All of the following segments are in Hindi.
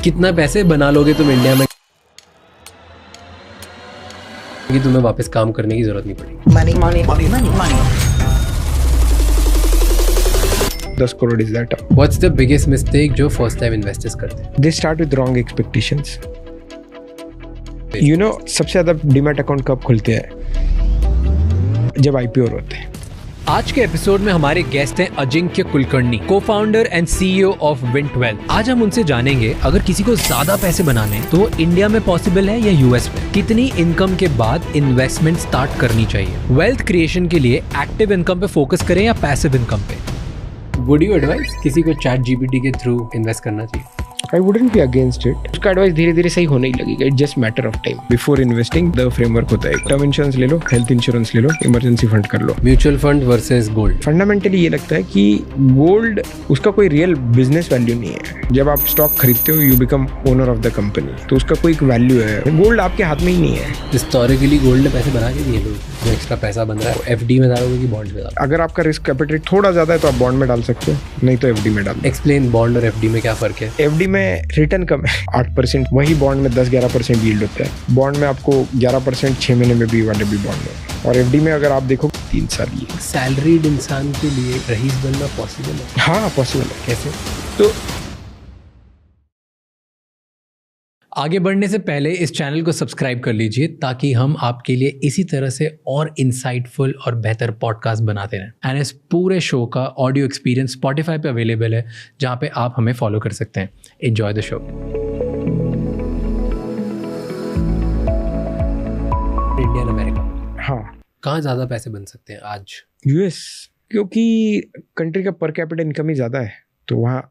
कितना पैसे बना लोगे तुम इंडिया में कि तुम्हें वापस काम करने की जरूरत नहीं पड़ेगी? Money, money, money, money, money. 10 crore is that. What's the biggest mistake जो first time investors करते हैं? They start with wrong expectations. You know, सबसे ज़्यादा डीमैट अकाउंट कब खुलते हैं? जब IPO होते हैं. आज के एपिसोड में हमारे गेस्ट हैं Ajinkya Kulkarni, co-founder and CEO of Wint Wealth. आज हम उनसे जानेंगे अगर किसी को ज्यादा पैसे बनाने तो वो इंडिया में पॉसिबल है या यूएस में, कितनी इनकम के बाद इन्वेस्टमेंट स्टार्ट करनी चाहिए, वेल्थ क्रिएशन के लिए एक्टिव इनकम पे फोकस करें या पैसिव इनकम पे। वुड यू एडवाइस किसी को ChatGPT के थ्रू इन्वेस्ट करना चाहिए? I wouldn't be against it. उसका एडवाइस धीरे धीरे सही होने ही लगेगा. It's just matter of time. Before investing, the framework होता है. टर्म इंश्योरेंस ले लो, हेल्थ इंश्योरेंस ले लो, इमरजेंसी फंड कर लो. Mutual fund versus gold. Fundamentally ये लगता है कि गोल्ड उसका कोई रियल बिजनेस वैल्यू नहीं है. जब आप स्टॉक खरीदते हो, you become owner of the company, तो उसका कोई वैल्यू है. गोल्ड आपके हाथ में ही नहीं है. हिस्टोरिकली गोल्ड ने पैसे बना के दिए लोग, जो एक्स्ट्रा पैसा बन रहा है FD में डालोगे कि बॉन्ड्स में डालोगे? अगर आपका रिस्क कैपिटल थोड़ा ज्यादा है तो आप बॉन्ड में डाल सकते हो, नहीं तो FD में डाल. एक्सप्लेन बॉन्ड और FD में क्या फर्क है? FD में रिटर्न कम है, 8%. वही बॉन्ड में 10-11% यील्ड होता है. बॉन्ड में आपको 11% 6 महीने में भी वाले भी बॉन्ड में, और FD में अगर आप देखो 3 साल ये. सैलरीड इंसान के लिए रईस बनना पॉसिबल है? हाँ पॉसिबल है. कैसे? तो आगे बढ़ने से पहले इस चैनल को सब्सक्राइब कर लीजिए ताकि हम आपके लिए इसी तरह से और इंसाइटफुल और बेहतर पॉडकास्ट बनाते रहें। एंड इस पूरे शो का ऑडियो एक्सपीरियंस Spotify पे अवेलेबल है, जहाँ पे आप हमें फॉलो कर सकते हैं। Enjoy the show. India America, हाँ, कहाँ ज़्यादा पैसे बन सकते हैं आज? US, क्योंकि कंट्री का पर कैपिटल इनकम ही ज़्यादा है, तो वहाँ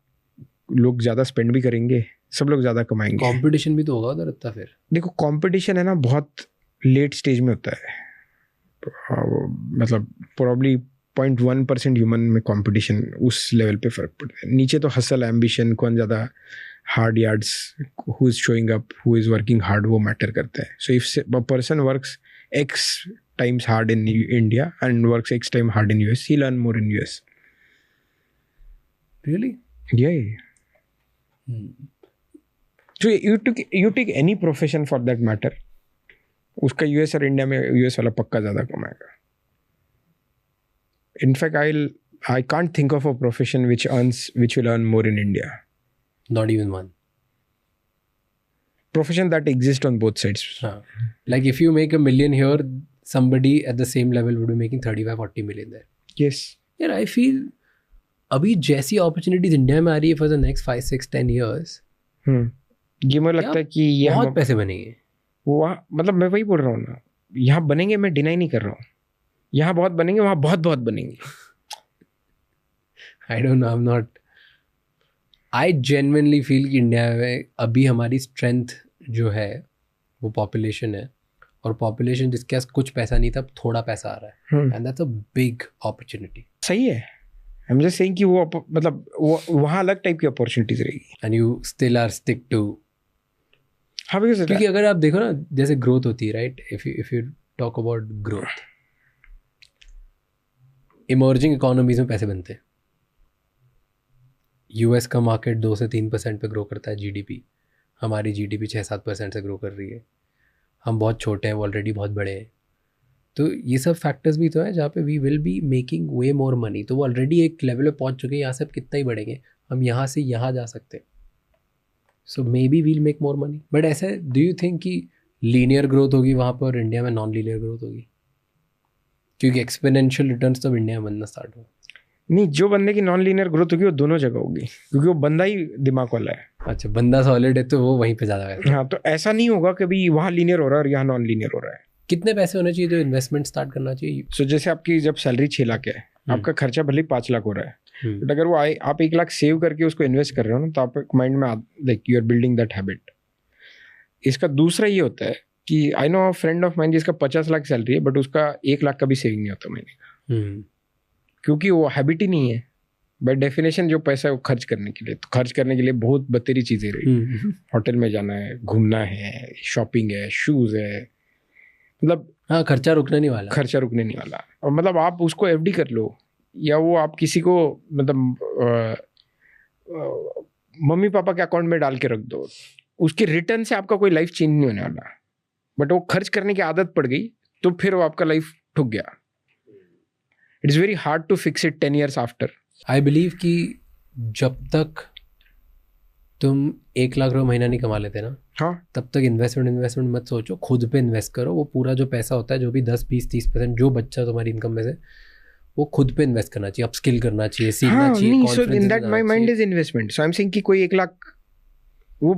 लोग ज़्यादा स्पेंड भी करेंगे, सब लोग ज़्यादा कमाएंगे. कंपटीशन भी तो होगा उधर इतना? फिर देखो, कंपटीशन है ना, बहुत लेट स्टेज में होता है. मतलब प्रॉब्ली 0.1% ह्यूमन में कंपटीशन उस लेवल पे फर्क पड़ता है. नीचे तो हसल, एम्बिशन, कौन ज़्यादा hard yards, who is showing up, who is working hard, वो मैटर करता है. So if a person works X times hard in India and works X time hard in US, he'll earn more in US. Really? Yeah. So you take any profession for that matter, उसका US और इंडिया में US वाला पक्का ज़्यादा कमाएगा. In fact, I can't think of a profession which will earn more in India. Not even one. Profession that exists on both sides. Like if you make $1 million here, somebody at the same level would be making 35-40 million there. Yes. Yeah, I feel अभी जैसी opportunities इंडिया में आ रही है for the next 5, 6, 10 years. ये मुझे लगता है कि ये बहुत पैसे बनेंगे. वहाँ, मतलब मैं वही बोल रहा हूँ ना, यहाँ बनेंगे, मैं डिनाई नहीं कर रहा हूँ. यहाँ बहुत बनेंगे, वहाँ बहुत बहुत बनेंगे. I don't know, I'm not. I genuinely feel कि इंडिया में अभी हमारी स्ट्रेंथ जो है वो पॉपुलेशन है, और पॉपुलेशन जिसके पास कुछ पैसा नहीं था, अब थोड़ा पैसा आ रहा है. And that's a big opportunity. सही है. आई एम जस्ट सेइंग कि वो मतलब वहाँ अलग टाइप की अपॉर्चुनिटीज रहेगी. And you still are stick to. हाँ, क्योंकि अगर आप देखो ना, जैसे ग्रोथ होती है, right? If you talk about growth, emerging economies में पैसे बनते हैं. US का मार्केट 2 से 3% पे ग्रो करता है GDP. हमारी GDP 6-7% से ग्रो कर रही है. हम बहुत छोटे हैं, वो ऑलरेडी बहुत बड़े हैं. तो ये सब फैक्टर्स भी तो है जहाँ पे we will be making way more money. तो वो ऑलरेडी एक लेवल पे पहुँच चुके हैं. यहाँ से अब कितना ही बढ़ेंगे, हम यहाँ से यहाँ जा सकते हैं. So maybe we'll make more money. But ऐसे डू यू थिंक कि लीनियर ग्रोथ होगी वहाँ पर और इंडिया में नॉन लीनियर ग्रोथ होगी? क्योंकि एक्सपोनेंशियल रिटर्न्स तो इंडिया में बनना स्टार्ट हो. नहीं, जो बंदे की नॉन लीनियर ग्रोथ होगी वो दोनों जगह होगी, क्योंकि वो बंदा ही दिमाग वाला है. अच्छा, बंदा सॉलिड है तो वो वहीं पे ज़्यादा है. हाँ, तो ऐसा नहीं होगा कि भाई वहाँ लीनियर हो रहा है और यहाँ नॉन लीनियर हो रहा है. कितने पैसे होने चाहिए जो इन्वेस्टमेंट स्टार्ट करना चाहिए? सो जैसे आपकी जब सैलरी 6 लाख है, आपका खर्चा भले 5 लाख हो रहा है, बट अगर वो आप 1 लाख सेव करके उसको इन्वेस्ट कर रहे हो ना, तो आप माइंड में like you are building that habit. इसका दूसरा ये होता है कि I know a friend of mine जिसका 50 लाख सैलरी है, बट उसका 1 लाख का भी सेविंग नहीं होता महीने का, क्योंकि वो हैबिट ही नहीं है. बाय डेफिनेशन जो पैसा है वो खर्च करने के लिए, तो खर्च करने के लिए बहुत बतेरी चीज़ें रही. होटल में जाना है, घूमना है, शॉपिंग है, शूज़ है, मतलब हाँ, खर्चा रुकने नहीं वाला. और मतलब आप उसको FD कर लो, या वो आप किसी को मतलब मम्मी पापा के अकाउंट में डाल के रख दो, उसके रिटर्न से आपका कोई लाइफ चेंज नहीं होने वाला, बट वो खर्च करने की आदत पड़ गई तो फिर वो आपका लाइफ ठुक गया. It is very hard to fix it 10 years after. I believe कि जब तक तुम 1 लाख रुपये महीना नहीं कमा लेते ना, हाँ, तब तक इन्वेस्टमेंट मत सोचो, खुद पे इन्वेस्ट करो. वो पूरा जो पैसा होता है, जो भी 10-20-30% जो बच्चा तुम्हारी इनकम में से, वो खुद पे इन्वेस्ट करना चाहिए, अपस्किल करना चाहिए, सीखना चाहिए. So in that my mind is investment. So I am saying कि कोई 1 लाख वो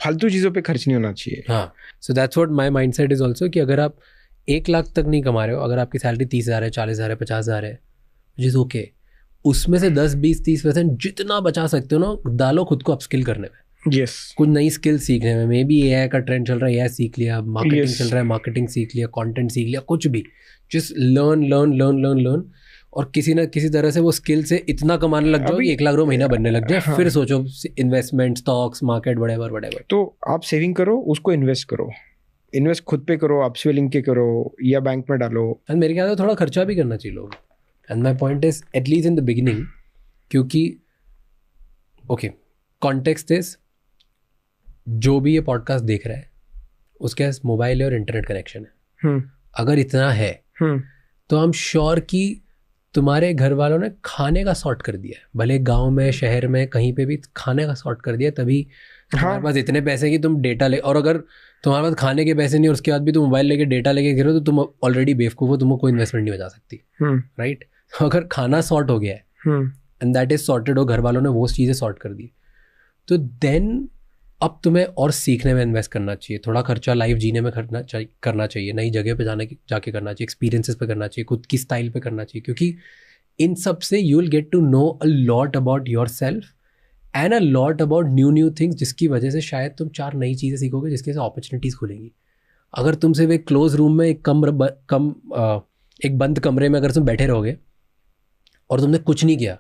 फालतू चीज़ों पे खर्च नहीं होना चाहिए. हाँ, so that's what my mindset is also, कि अगर आप 1 लाख तक नहीं कमा रहे हो, अगर आपकी सैलरी 30,000 है, 40,000 है, 50,000 है, विच इज़ ओके, उसमें से 10-20-30% जितना बचा सकते हो ना, डालो खुद को अपस्किल करने में. Yes. कुछ नई स्किल सीखने में. मे बी एआई का ट्रेंड चल रहा है, एआई सीख लिया. Marketing Yes. चल रहा है, मार्केटिंग सीख लिया. कंटेंट सीख लिया. कुछ भी, जस्ट लर्न और किसी ना किसी तरह से वो स्किल से इतना कमाने लग जाओ कि 1 लाख रुपये महीना बनने लग जाए. हाँ. फिर सोचो इन्वेस्टमेंट, स्टॉक्स, मार्केट, whatever. तो आप सेविंग करो, उसको इन्वेस्ट करो. इन्वेस्ट खुद पे करो, अपस्किलिंग के करो, या बैंक में डालो. एंड मेरे ख्याल से थोड़ा खर्चा भी करना चाहिए लोग. And my point is at least in the beginning, क्योंकि ओके, कॉन्टेक्स्ट इज जो भी ये पॉडकास्ट देख रहा है उसके पास मोबाइल है और इंटरनेट कनेक्शन है. अगर इतना है तो आई एम श्योर कि तुम्हारे घर वालों ने खाने का सॉर्ट कर दिया है, भले गांव में, शहर में, कहीं पे भी खाने का सॉर्ट कर दिया. तभी तुम्हारे पास इतने पैसे कि तुम डेटा ले, और अगर तुम्हारे पास खाने के पैसे नहीं और उसके बाद भी तुम मोबाइल लेके डेटा लेके गिरो तो तुम ऑलरेडी बेवकूफ़ हो, तुमको कोई इन्वेस्टमेंट नहीं बचा सकती. राइट. अगर खाना सॉर्ट हो गया है एंड दैट इज सॉर्टेड हो, घर वालों ने वो चीज़ें सॉर्ट कर दी, तो देन अब तुम्हें और सीखने में इन्वेस्ट करना चाहिए. थोड़ा खर्चा लाइफ जीने में करना चाहिए, नई जगह पे जाके करना चाहिए, एक्सपीरियंसेस पे करना चाहिए, खुद की स्टाइल पे करना चाहिए. क्योंकि इन सब से you will get to know a lot about yourself and a lot about new things, जिसकी वजह से शायद तुम 4 नई चीज़ें सीखोगे, जिसकी वजह से अपॉर्चुनिटीज़ खुलेंगी. अगर तुम सिर्फ एक क्लोज रूम में, एक बंद कमरे में अगर तुम बैठे रहोगे और तुमने कुछ नहीं किया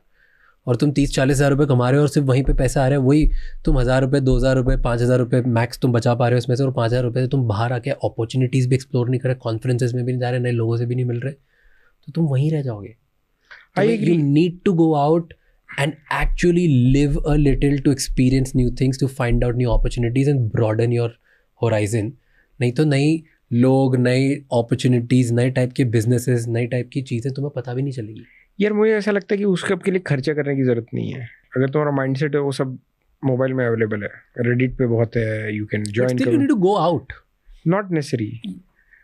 और तुम 30-40 हज़ार रुपये कमा रहे हो और सिर्फ वहीं पे पैसा आ रहा है, वही तुम 1,000 रुपये, 2,000 रुपये, 5,000 रुपये मैक्स तुम बचा पा रहे हो इसमें से, और 5,000 रुपये से तुम बाहर आके अपॉर्चुनिटीज़ भी एक्सप्लोर नहीं कर रहे, कॉन्फ्रेंसेस में भी नहीं जा रहे, नए लोगों से भी नहीं मिल रहे, तो तुम वहीं रह जाओगे. You need to go out and actually live a little to experience new things, to find out new opportunities and broaden your horizon. नहीं तो नई लोग, नई अपॉर्चुनिटीज़, नए टाइप के बिजनेसेस, नई टाइप की चीज़ें तुम्हें पता भी नहीं चलेगी. यार मुझे ऐसा लगता है कि उसके के लिए खर्चा करने की ज़रूरत नहीं है. अगर तुम्हारा माइंडसेट है, वो सब मोबाइल में अवेलेबल है, रेडिट पे बहुत है, you can join. You need to go out. Not necessary.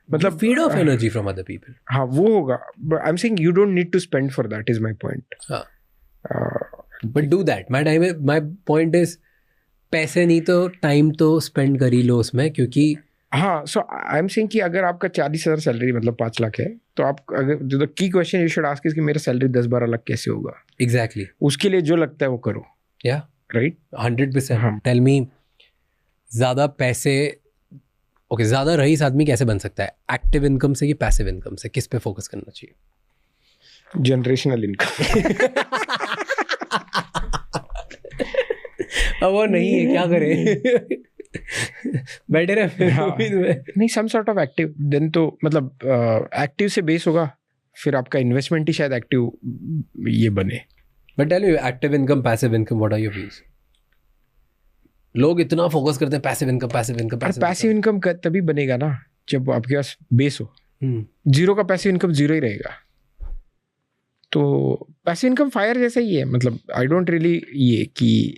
मतलब feed off energy from other people. हाँ, वो होगा. But I'm saying you don't need to spend for that is my point. हाँ. But do that. My point is, पैसे नहीं तो टाइम तो स्पेंड कर ही लो उसमें, क्योंकि हाँ. सो आई एम सेइंग कि अगर आपका 40,000 सैलरी मतलब 5 लाख है, तो आप अगर जो की question you should ask is कि मेरा सैलरी 10-12 लाख कैसे होगा. एग्जैक्टली. उसके लिए जो लगता है वो करो. या राइट. 100%. टेल मी, ज़्यादा पैसे, ओके, ज़्यादा रईस आदमी कैसे बन सकता है? एक्टिव इनकम से कि पैसिव इनकम से? किस पे फोकस करना चाहिए? Generational income. अब वो नहीं है, क्या करें? बैठे रहे. नहीं, some sort of active, then तो मतलब एक्टिव से बेस होगा, फिर आपका इन्वेस्टमेंट ही शायद एक्टिव ये बने. But tell me, active income, passive income, what are your views? लोग इतना फोकस करते हैं पैसिव इनकम. पैसिव इनकम तभी बनेगा ना जब आपके पास बेस हो. जीरो का पैसिव इनकम जीरो ही रहेगा. तो पैसिव इनकम फायर जैसा ही है. मतलब आई डोंट रियली ये कि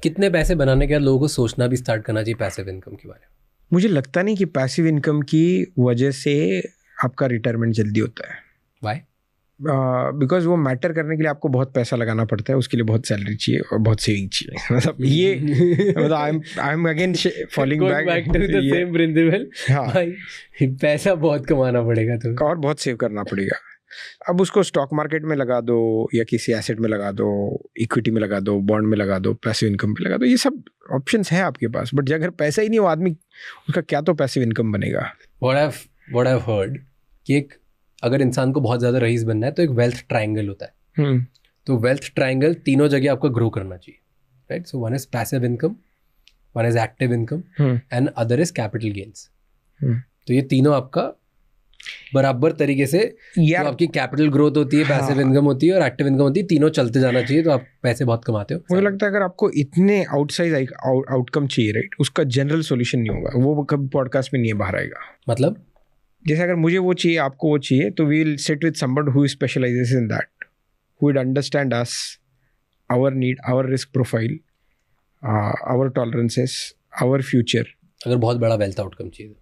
कितने पैसे बनाने के बाद लोगों को सोचना भी स्टार्ट करना चाहिए पैसिव इनकम के बारे में. मुझे लगता नहीं कि पैसिव इनकम की वजह से आपका रिटायरमेंट जल्दी होता है. वाई? बिकॉज वो मैटर करने के लिए आपको बहुत पैसा लगाना पड़ता है, उसके लिए बहुत सैलरी चाहिए और बहुत सेविंग चाहिए. मतलब ये मतलब I am again falling back to the same principle. भाई, पैसा बहुत कमाना पड़ेगा तो, और बहुत सेव करना पड़ेगा. अब उसको स्टॉक मार्केट में लगा दो, या किसी एसेट में लगा दो, इक्विटी में लगा दो, बॉन्ड में लगा दो, पैसिव इनकम पे लगा दो. ये सब ऑप्शंस हैं आपके पास. बट अगर पैसा ही नहीं हो आदमी, उसका क्या तो पैसिव इनकम बनेगा. व्हाट आई हैव हर्ड कि एक अगर इंसान को बहुत ज़्यादा रईस बनना है तो एक वेल्थ ट्रायंगल होता है. तो वेल्थ ट्रायंगल तीनों जगह आपको ग्रो करना चाहिए. Right. So one is passive income, one is active income, and other is capital gains. तो ये तीनों आपका बराबर तरीके से यार, तो आपकी कैपिटल ग्रोथ होती है, पैसिव इनकम होती है और एक्टिव इनकम होती है, तीनों चलते जाना चाहिए, तो आप पैसे बहुत कमाते हो। मुझे लगता है अगर आपको इतने आउटसाइड आउटकम चाहिए, राइट, उसका जनरल सॉल्यूशन नहीं होगा, वो कभी पॉडकास्ट में नहीं बाहर आएगा। मतलब जैसे अगर मुझे वो चाहिए, आपको वो चाहिए, तो we will sit with somebody who specialises in that, who would understand us, our need, our risk profile, our tolerances, our future. अगर बहुत बड़ा वेल्थ आउटकम चाहिए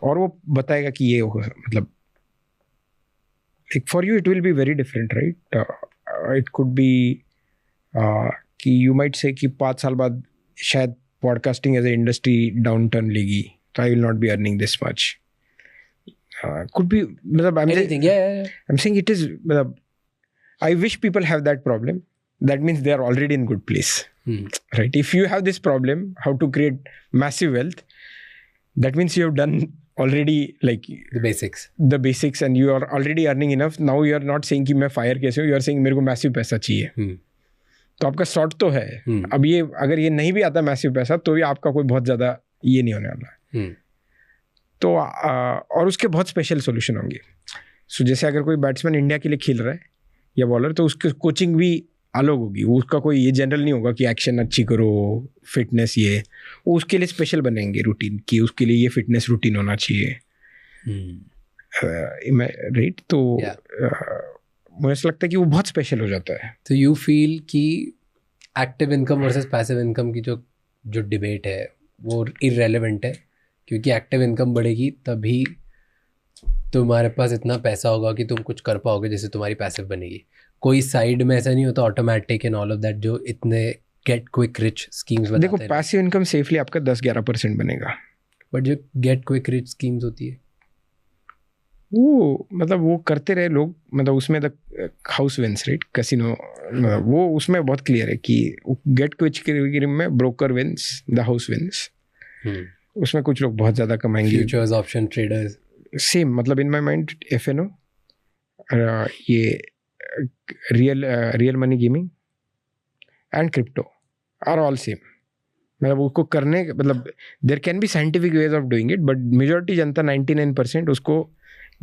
और वो बताएगा कि ये होगा, मतलब for you it will be very different, right. It could be कि यू माइट से कि 5 साल बाद शायद podcasting as a industry down turn लेगी, तो I will not be earning this much. Could be, I'm saying it is, I wish people have that problem. That means they are already in good place, right? If you have this problem, how to create massive wealth, that means you have done already like the basics and you are already earning enough. Now you are not saying कि मैं fire कैसे हूँ, you are saying मेरे को massive पैसा चाहिए। तो आपका शॉर्ट तो है। अब ये अगर ये नहीं भी आता massive पैसा, तो भी आपका कोई बहुत ज़्यादा ये नहीं होने वाला। तो और उसके बहुत स्पेशल सॉल्यूशन होंगे। सो जैसे अगर कोई बैट्समैन इंडिया के लिए खेल रहा है या बॉलर, तो उसकी कोचिंग भी अलग होगी। वो उसका कोई ये जनरल नहीं होगा कि एक्शन अच्छी करो, फिटनेस, ये वो उसके लिए स्पेशल बनेंगे रूटीन, कि उसके लिए ये फिटनेस रूटीन होना चाहिए, राइट। तो मुझे ऐसा लगता है कि वो बहुत स्पेशल हो जाता है। तो यू फील कि active income versus passive income की जो डिबेट है वो इररेलेवेंट है, क्योंकि एक्टिव इनकम बढ़ेगी तभी तुम्हारे पास इतना पैसा होगा कि तुम कुछ कर पाओगे जिससे तुम्हारी पैसिव बनेगी। कोई साइड में ऐसा नहीं होता automatic and all of that, जो इतने गेट क्विक रिच स्कीम्स बताते हैं। देखो पैसिव इनकम सेफली आपका 10-11% बनेगा, बट जो गेट क्विक रिच स्कीम्स होती है वो मतलब वो करते रहे लोग, मतलब उसमें the house wins, right, casino, वो उसमें बहुत क्लियर है कि गेट क्विक में broker wins, the house wins. उसमें कुछ लोग बहुत ज़्यादा कमाएंगे। फ्यूचर्स, ऑप्शन ट्रेडर्स, सेम, मतलब इन माय माइंड FNO, ये real money gaming and crypto are all same. मतलब उसको करने, मतलब there can be scientific ways of doing it, but majority जनता 99% उसको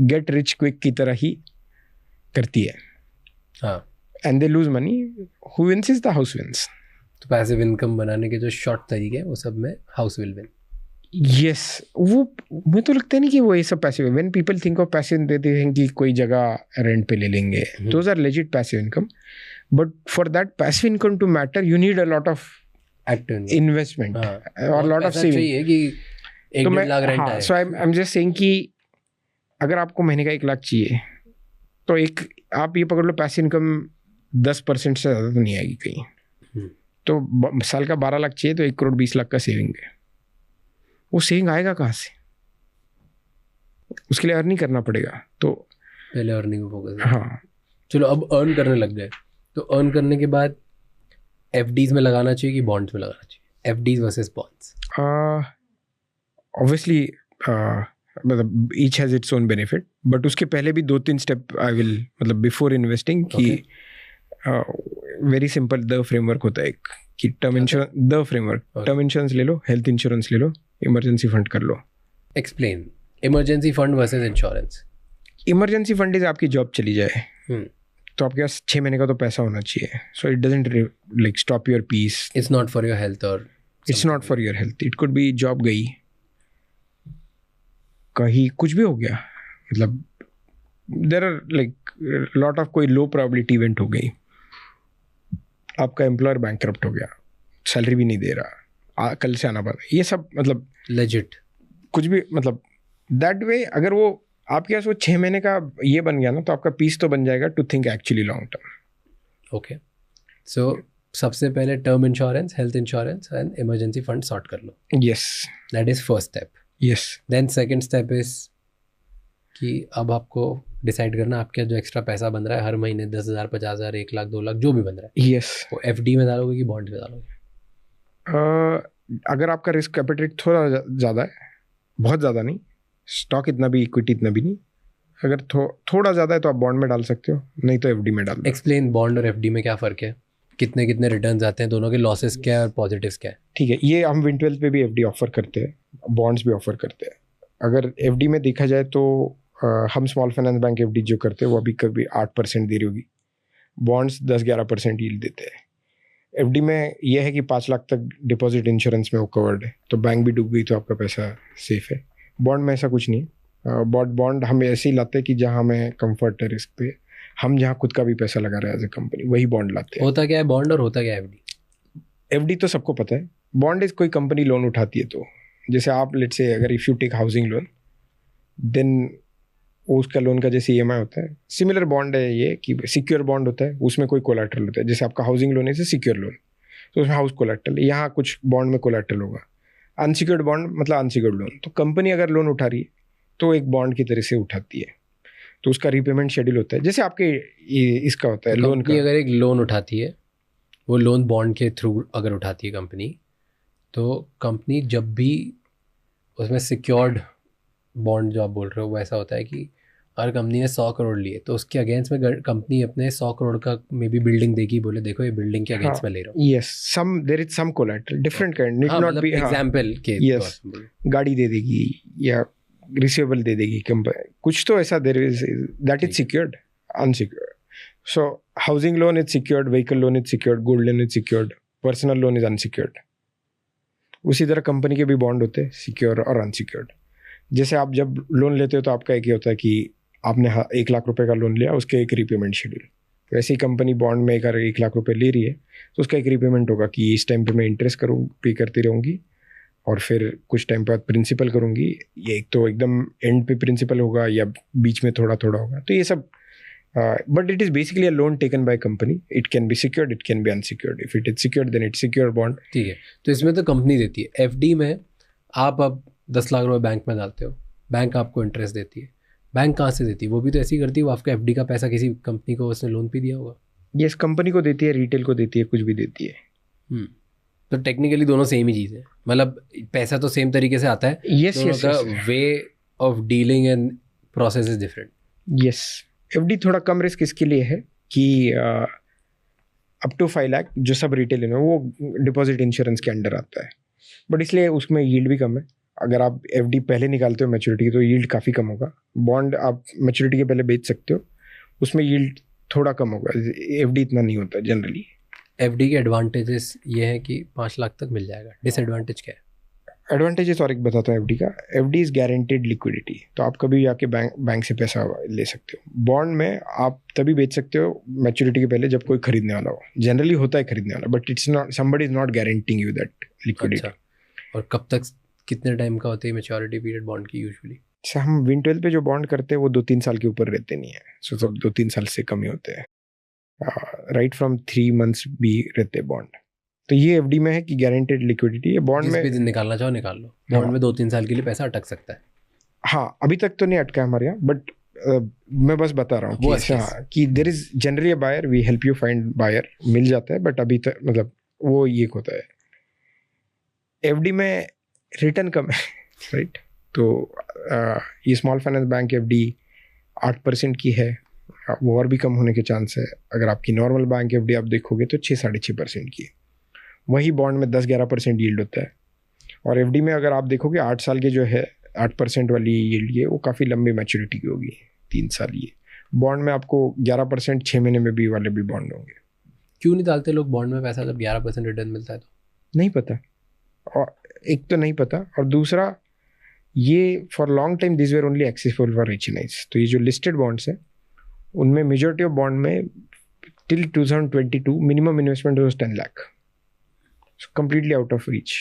गेट रिच क्विक की तरह ही करती है। हाँ, and they lose money, who wins is the house wins. तो पैसिव इनकम बनाने के जो शॉर्ट तरीके हैं वो सब में हाउस विल विन। यस, वो मुझे तो लगता है नहीं कि वो ये सब passive. When people think of passive, they think कि कोई जगह रेंट पे ले लेंगे, those are legit passive income, but for that passive income to matter you need a lot of active investment और लॉट ऑफ सेविंग कि 1-1.5 लाख रेंट आए। So I am just saying कि अगर आपको महीने का 1 लाख चाहिए, तो आप ये पकड़ लो पैसिव इनकम 10% से ज़्यादा तो नहीं आएगी कहीं। तो साल का 12 लाख चाहिए, तो 1 करोड़ 20 लाख का सेविंग है। वो सेविंग आएगा कहाँ से? उसके लिए अर्निंग करना पड़ेगा। तो पहले अर्निंग में फोकस। हाँ, चलो अब अर्न करने लग गए, तो अर्न करने के बाद FDs में लगाना चाहिए कि बॉन्ड्स में लगाना चाहिए? FDs वर्सेस बॉन्ड्स, ऑब्वियसली मतलब each has its own benefit, but उसके पहले भी 2-3 स्टेप आई विल, मतलब बिफोर इन्वेस्टिंग, कि वेरी सिंपल द फ्रेमवर्क होता है एक, कि term insurance, the framework, term insurance ले लो, हेल्थ इंश्योरेंस ले लो, इमरजेंसी फंड कर लो। Explain emergency fund versus insurance. Emergency fund is आपकी जॉब चली जाए, तो आपके पास 6 महीने का तो पैसा होना चाहिए। So it doesn't like stop your peace, it's not for your health, और it's not for your health. It could be job गई, कहीं कुछ भी हो गया, मतलब there are like lot of कोई लो प्रोबेबिलिटी इवेंट हो गई, आपका एम्प्लॉयर बैंकरप्ट हो गया, सैलरी भी नहीं दे रहा, कल से आना पड़ा, ये सब मतलब लेजिट कुछ भी, मतलब दैट वे अगर वो आपके पास वो 6 महीने का ये बन गया ना, तो आपका पीस तो बन जाएगा to think actually long term. Okay, so सबसे पहले term insurance, health insurance and emergency fund sort कर लो। Yes, that is first step. Yes, then second step is कि अब आपको डिसाइड करना आपका जो एक्स्ट्रा पैसा बन रहा है हर महीने 10,000, 50,000, 1 लाख, 2 लाख जो भी बन रहा है, यस, वो FD में डालोगे कि बॉन्ड में डालोगे? अगर आपका रिस्क एपेटाइट थोड़ा ज़्यादा है, बहुत ज़्यादा नहीं, स्टॉक इतना भी, इक्विटी इतना भी नहीं, अगर थोड़ा ज़्यादा है तो आप बॉन्ड में डाल सकते हो, नहीं तो FD में डाल दो। एक्सप्लेन बॉन्ड और FD में क्या फ़र्क है, कितने कितने रिटर्न्स आते हैं, दोनों के लॉसेस क्या है और पॉजिटिव्स क्या है? ठीक है, ये हम विन 12 पे भी FD ऑफर करते हैं, बॉन्ड्स भी ऑफर करते हैं। अगर FD में देखा जाए तो हम स्मॉल फाइनेंस बैंक एफडी जो करते हैं वो अभी कभी 8% दे रही होगी, बॉन्ड्स 10-11% यील्ड देते हैं। एफडी में यह है कि 5 लाख तक डिपॉजिट इंश्योरेंस में वो कवर्ड है, तो बैंक भी डूब गई तो आपका पैसा सेफ है। बॉन्ड में ऐसा कुछ नहीं, बॉन्ड हम ऐसे ही लाते हैं कि जहाँ हमें कंफर्ट है रिस्क पे, हम जहाँ खुद का भी पैसा लगा रहे हैं एज ए कंपनी, वही बॉन्ड लाते हैं। होता क्या है बॉन्ड और होता क्या है एफडी? एफडी तो सबको पता है, बॉन्ड इज कोई कंपनी लोन उठाती है, तो जैसे आप लेट्स से अगर if you take housing loan, then उसका लोन का जैसे ईएमआई होता है, सिमिलर बॉन्ड है ये कि सिक्योर बॉन्ड होता है, उसमें कोई कोलैटरल होता है। जैसे आपका हाउसिंग लोन है जैसे सिक्योर लोन, तो उसमें हाउस कोलैटरल, यहाँ कुछ बॉन्ड में कोलैटरल होगा। अनसिक्योर्ड बॉन्ड मतलब अनसिक्योर्ड लोन, तो कंपनी अगर लोन उठा रही है तो एक बॉन्ड की तरह से उठाती है, तो उसका रीपेमेंट शेड्यूल होता है जैसे आपके इसका होता है लोन का। अगर एक लोन उठाती है, वो लोन बॉन्ड के थ्रू अगर उठाती है कंपनी, तो कंपनी जब भी उसमें सिक्योर्ड बॉन्ड जो आप बोल रहे हो वो ऐसा होता है कि अगर कंपनी ने 100 करोड़ लिए तो उसके अगेंस्ट में कंपनी अपने 100 करोड़ का मे बी बिल्डिंग देगी, बोले देखो ये बिल्डिंग के अगेंस्ट में ले रहा हूँ। Yes, some there is some collateral, different kind, need not be example के। यस, गाड़ी दे देगी या रिसीवेबल दे देगी कंपनी, कुछ तो ऐसा there is that is secured, unsecured. So housing loan is secured, vehicle loan is secured, gold loan is secured, personal loan is unsecured. उसी तरह कंपनी के भी बॉन्ड होते हैं सिक्योर और अनसिक्योर्ड। जैसे आप जब लोन लेते हो तो आपका एक ही होता है कि आपने 1 लाख रुपए का लोन लिया, उसके एक रीपेमेंट शेड्यूल। वैसे ही कंपनी बॉन्ड में अगर 1 लाख रुपए ले रही है तो उसका एक रीपेमेंट होगा कि इस टाइम पे मैं इंटरेस्ट पे करती रहूँगी और फिर कुछ टाइम बाद प्रिंसिपल करूँगी। ये एक तो एकदम एंड पे प्रिंसिपल होगा या बीच में थोड़ा थोड़ा होगा, तो ये सब। But it is basically a loan taken by company, it can be secured, it can be unsecured. If it is secured then it's secure bond. ठीक है, तो इसमें तो कंपनी देती है। एफडी में आप अब 10 लाख रुपए बैंक में डालते हो, बैंक आपको इंटरेस्ट देती है। बैंक कहाँ से देती है? वो भी तो ऐसे ही करती है, वो आपका एफडी का पैसा किसी कंपनी को उसने लोन पे दिया होगा। यस, कंपनी को देती है, रिटेल को देती है, कुछ भी देती है। तो टेक्निकली दोनों सेम ही चीज़ है, मतलब पैसा तो सेम तरीके से आता है। Yes yes, way of dealing and process is different. Yes, FD थोड़ा कम रिस्क इसके लिए है कि अप टू 5 लाख जो सब रिटेल है वो डिपॉजिट इंश्योरेंस के अंडर आता है, बट इसलिए उसमें यील्ड भी कम है। अगर आप एफडी पहले निकालते हो मैच्योरिटी की तो यील्ड काफ़ी कम होगा। बॉन्ड आप मैच्योरिटी के पहले बेच सकते हो, उसमें यील्ड थोड़ा कम होगा, एफडी इतना नहीं होता जनरली। एफडी के एडवांटेजेस ये है कि 5 लाख तक मिल जाएगा। डिसएडवांटेज क्या है? एडवांटेजेस और एक बताता हूँ एफडी का। एफडी इज़ गारंटेड लिक्विडिटी, तो आप कभी जाके बैंक से पैसा ले सकते हो। बॉन्ड में आप तभी बेच सकते हो मैच्योरिटी के पहले जब कोई खरीदने वाला हो, जनरली होता है खरीदने वाला, but it's not, somebody is not guaranteeing you that liquidity. और कब तक, कितने टाइम का होती है मैच्योरिटी पीरियड बॉन्ड की यूजुअली? अच्छा, हम विन 12 पे जो बॉन्ड करते हैं वो 2-3 साल के ऊपर रहते नहीं है, सो सब 2-3 साल से कम ही होते हैं। राइट फ्रॉम 3 मंथ्स भी रहते हैं बॉन्ड। तो ये एफडी में है कि गारंटेड लिक्विडिटी है। बॉन्ड में दिन निकालना चाहो निकाल लो, बॉन्ड में 2-3 साल के लिए पैसा अटक सकता है। हाँ, अभी तक तो नहीं अटका हमारे यहाँ, बट मैं बस बता रहा हूँ कि there is generally a buyer, we help you find buyer, मिल जाता है, बट अभी तक मतलब वो ये होता है। एफडी में रिटर्न कम है, राइट? तो ये स्मॉल फाइनेंस बैंक एफडी 8% की है, वो और भी कम होने के चांस है। अगर आपकी नॉर्मल बैंक एफडी आप देखोगे तो 6-6.5% की है। वही बॉन्ड में 10-11% यील्ड होता है। और एफडी में अगर आप देखोगे 8 साल के जो है 8% वाली यील्ड ये वो काफ़ी लंबी मैच्योरिटी की होगी, 3 साल। ये बॉन्ड में आपको 11% 6 महीने में भी वाले भी बॉन्ड होंगे। क्यों नहीं डालते लोग बॉन्ड में पैसा जब 11% रिटर्न मिलता है? तो नहीं पता, और एक तो नहीं पता, और दूसरा ये for long time this were only accessible for rich nice. तो ये जो लिस्टेड बॉन्ड्स हैं उनमें मेजॉरिटी ऑफ बॉन्ड में till 2022 minimum investment was 10 lakh, completely out of reach.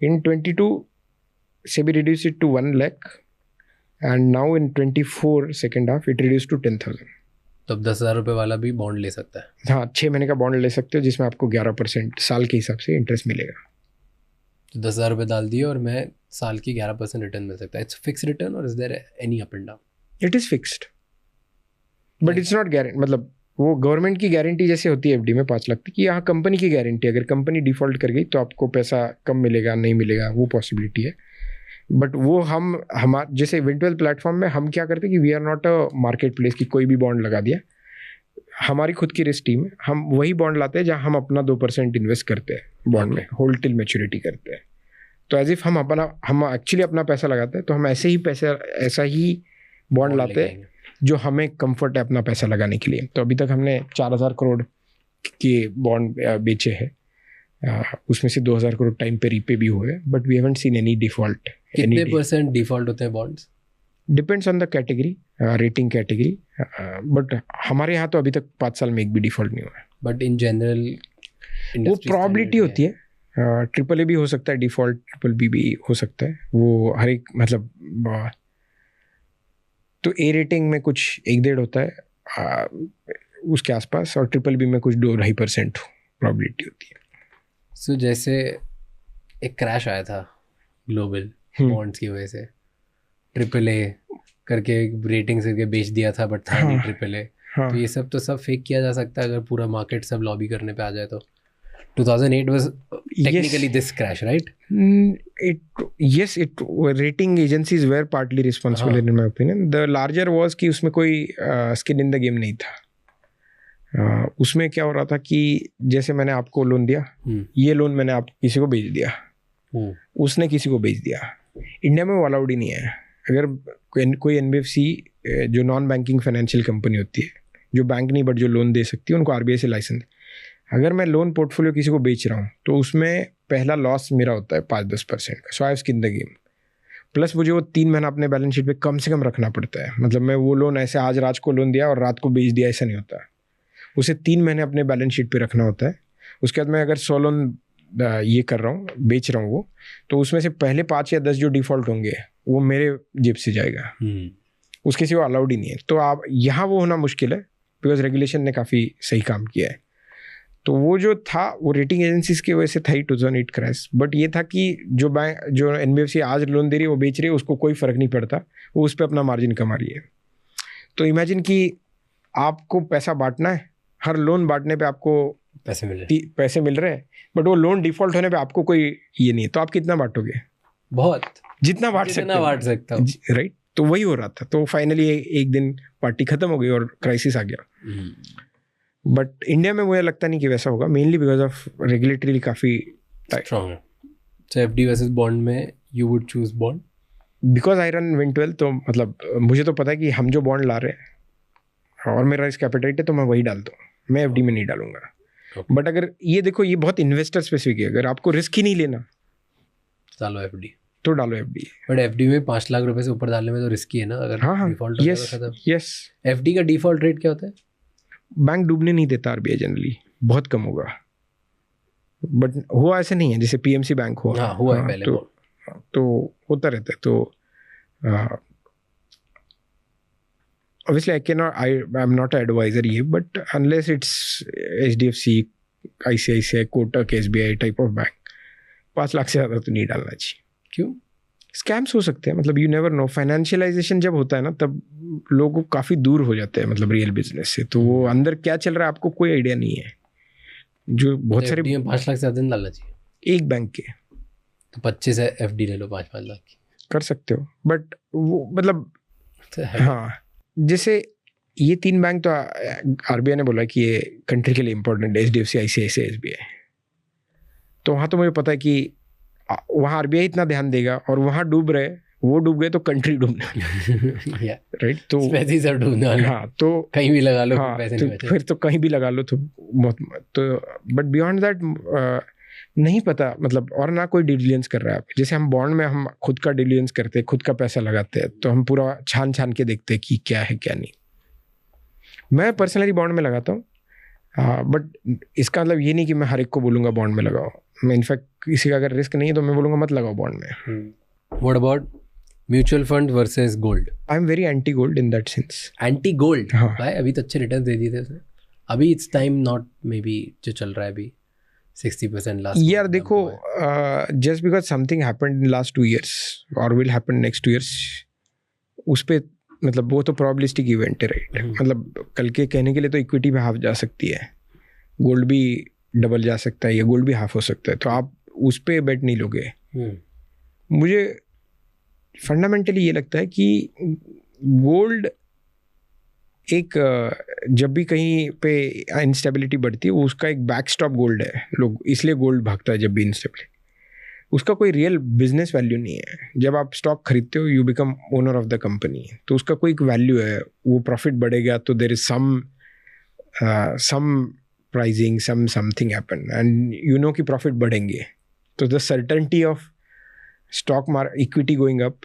In 22 SEBI reduced it to 1 lakh, and now in 24 second half it reduced to 10,000. तब 10,000 रुपये वाला भी बॉन्ड ले सकता है? हाँ, 6 महीने का बॉन्ड ले सकते हो जिसमें आपको 11% साल के हिसाब से इंटरेस्ट मिलेगा। तो 10,000 रुपये डाल दिए और मैं साल की 11% रिटर्न मिल सकता है। इट्स फिक्स रिटर्न और is there any up and down? It is fixed, but it's not guarantee. मतलब वो गवर्नमेंट की गारंटी जैसे होती है एफडी में 5 लाख तक, कि यहाँ कंपनी की गारंटी, अगर कंपनी डिफॉल्ट कर गई तो आपको पैसा कम मिलेगा, नहीं मिलेगा, वो पॉसिबिलिटी है। बट वो हमारे जैसे इवेंटुअल प्लेटफॉर्म में हम क्या करते हैं कि we are not a market place कि कोई भी बॉन्ड लगा दिया। हमारी खुद की रिस्क टीम है, हम वही बॉन्ड लाते हैं जहाँ हम अपना 2% इन्वेस्ट करते हैं बॉन्ड में, होल्ड टिल मैच्योरिटी करते हैं। तो एज इफ हम एक्चुअली अपना पैसा लगाते हैं, तो हम ऐसा ही बॉन्ड लाते हैं जो हमें कंफर्ट है अपना पैसा लगाने के लिए। तो अभी तक हमने 4,000 करोड़ के बॉन्ड बेचे हैं, उसमें से 2,000 करोड़ टाइम पे रीपे भी हुए, but we haven't seen any default. कितने परसेंट डिफॉल्ट होते हैं bonds? Depends on the category, rating category, but हमारे यहाँ तो अभी तक 5 साल में एक भी डिफॉल्ट नहीं हुआ है। बट इन जनरल वो प्रॉबिलिटी होती है, AAA भी हो सकता है डिफॉल्ट, BBB भी हो सकता है, वो हर एक मतलब तो A रेटिंग में कुछ 1-1.5 होता है उसके आसपास, और BBB में कुछ 2-2.5% प्रॉबिलिटी होती है। सो जैसे एक क्रैश आया था ग्लोबल बॉन्ड्स की वजह से, AAA करके रेटिंग से बेच दिया था, बट था नहीं AAA। तो ये सब तो सब फेक किया जा सकता है अगर पूरा मार्केट सब लॉबी करने पे आ जाए तो। 2008 was technically this crash, right? Rating agencies were partly responsible in my opinion. The larger was कि उसमें कोई skin in the game नहीं था। उसमें क्या हो रहा था कि जैसे मैंने आपको लोन दिया, ये लोन मैंने आप किसी को बेच दिया, उसने किसी को बेच दिया। इंडिया में वो अलाउड ही नहीं है। अगर कोई NBFC जो नॉन बैंकिंग फाइनेंशियल कंपनी होती है, जो बैंक नहीं बट जो लोन दे सकती है, उनको RBI से लाइसेंस, अगर मैं लोन पोर्टफोलियो किसी को बेच रहा हूँ तो उसमें पहला लॉस मेरा होता है 5-10% का। So I have skin the game. Plus मुझे वो 3 महीना अपने बैलेंस शीट पे कम से कम रखना पड़ता है। मतलब मैं वो लोन ऐसे आज रात को लोन दिया और रात को बेच दिया, ऐसा नहीं होता। उसे 3 महीने अपने बैलेंस शीट पे रखना होता है। उसके बाद मैं अगर 100 लोन ये कर रहा हूँ, बेच रहा हूँ वो, तो उसमें से पहले 5 या 10 जो डिफ़ॉल्ट होंगे वो मेरे जेब से जाएगा, उसके सिवा अलाउड ही नहीं है। तो आप यहाँ वो होना मुश्किल है, बिकॉज रेगुलेशन ने काफ़ी सही काम किया है। तो वो जो था वो रेटिंग एजेंसीज की वजह से था ही 2008 क्रैश। बट ये था कि जो NBFC आज लोन दे रही है, वो बेच रही है, उसको कोई फ़र्क नहीं पड़ता, वो उस पर अपना मार्जिन कमा रही है। तो इमेजिन कि आपको पैसा बांटना है, हर लोन बांटने पे आपको पैसे मिल रहे हैं, बट वो लोन डिफॉल्ट होने पे आपको कोई ये नहीं है, तो आप कितना बांटोगे? बहुत, जितना बांट सकते हो, राइट। तो वही हो रहा था। तो फाइनली एक दिन पार्टी खत्म हो गई और क्राइसिस आ गया। बट इंडिया में मुझे लगता नहीं कि वैसा होगा, मेनली बिकॉज ऑफ रेगुलेटरी काफ़ी स्ट्रॉन्ग है। तो FD वर्सेस बॉन्ड में you would choose bond? Because I run Wind12, तो मतलब मुझे तो पता है कि हम जो बॉन्ड ला रहे हैं और मेरा रिस्क एपेटाइट है, तो मैं वही डालता हूँ, मैं FD में नहीं डालूंगा। बट अगर ये देखो, ये बहुत इन्वेस्टर स्पेसिफिक है, अगर आपको रिस्क ही नहीं लेना डालो FD, तो डालो FD। बट FD में 5 लाख रुपए से ऊपर डालने में तो रिस्की है ना, अगर डिफॉल्ट हो जाए तो। यस। FD का डिफॉल्ट रेट क्या होता है? बैंक डूबने नहीं देता RBI जनरली, बहुत कम होगा, बट हुआ ऐसे नहीं है जैसे PMC बैंक हुआ। हुआ है पहले, तो होता रहता है। तो obviously I'm not an advisor here, but unless it's HDFC, ICICI, Kotak, SBI type of bank, 5 lakh से ज़्यादा तो नहीं डालना चाहिए। क्यों? स्कैम्स हो सकते हैं, मतलब यू नेवर नो। फाइनेंशियलाइजेशन जब होता है ना, तब लोग काफ़ी दूर हो जाते हैं मतलब रियल बिजनेस से, तो वो अंदर क्या चल रहा है आपको कोई आइडिया नहीं है। जो बहुत सारे 5 लाख से ज़्यादा नहीं डालना चाहिए एक बैंक के, तो 25 FD ले लो 5-5 लाख की, कर सकते हो। बट वो मतलब हाँ, जैसे ये 3 बैंक तो RBI ने बोला कि ये कंट्री के लिए इंपॉर्टेंट है, HDFC, ICICI, SBI। तो वहाँ तो मुझे पता है कि वहाँ RBI इतना ध्यान देगा, और वहाँ डूब रहे, वो डूब गए तो कंट्री डूबना, राइट। तो हाँ, तो कहीं भी लगा लो, हाँ, पैसे तो फिर तो कहीं भी लगा लो तो बहुत। तो बट बियॉन्ड दैट नहीं पता, मतलब और ना कोई डिलीजेंस कर रहा है। जैसे हम बॉन्ड में हम खुद का डिलीजेंस करते हैं, खुद का पैसा लगाते हैं, तो हम पूरा छान के देखते हैं कि क्या है क्या नहीं। मैं पर्सनली बॉन्ड में लगाता हूँ, बट इसका मतलब ये नहीं कि मैं हर एक को बोलूँगा बॉन्ड में लगाओ। मैं इनफैक्ट किसी का अगर रिस्क नहीं है तो मैं बोलूँगा मत लगाओ बॉन्ड में। What about mutual fund versus gold? I am very anti gold in that sense. Anti gold? भाई अभी तो अच्छे रिटर्न दे दिए थे उसने। अभी it's time not, may be जो चल रहा है अभी 60% लास्ट यार देखो, just because something happened in last 2 years और विल हैपन नेक्स्ट 2 years, उस पर मतलब वो तो प्रोबेबिलिस्टिक इवेंट है, राइट। मतलब कल के कहने के लिए तो इक्विटी भी हाफ जा सकती है, गोल्ड भी डबल जा सकता है, या गोल्ड भी हाफ हो सकता है, तो आप उस पर बेट नहीं लोगे। मुझे फंडामेंटली ये लगता है कि गोल्ड एक जब भी कहीं पे इंस्टेबिलिटी बढ़ती है, उसका एक बैकस्टॉप गोल्ड है। लोग इसलिए गोल्ड भागता है जब भी इंस्टेबिलिटी। उसका कोई रियल बिजनेस वैल्यू नहीं है। जब आप स्टॉक खरीदते हो you become owner of the company, तो उसका कोई वैल्यू है, वो प्रॉफिट बढ़ेगा तो there is some pricing, something happen and you know कि प्रॉफिट बढ़ेंगे, तो the certainty of stock equity going up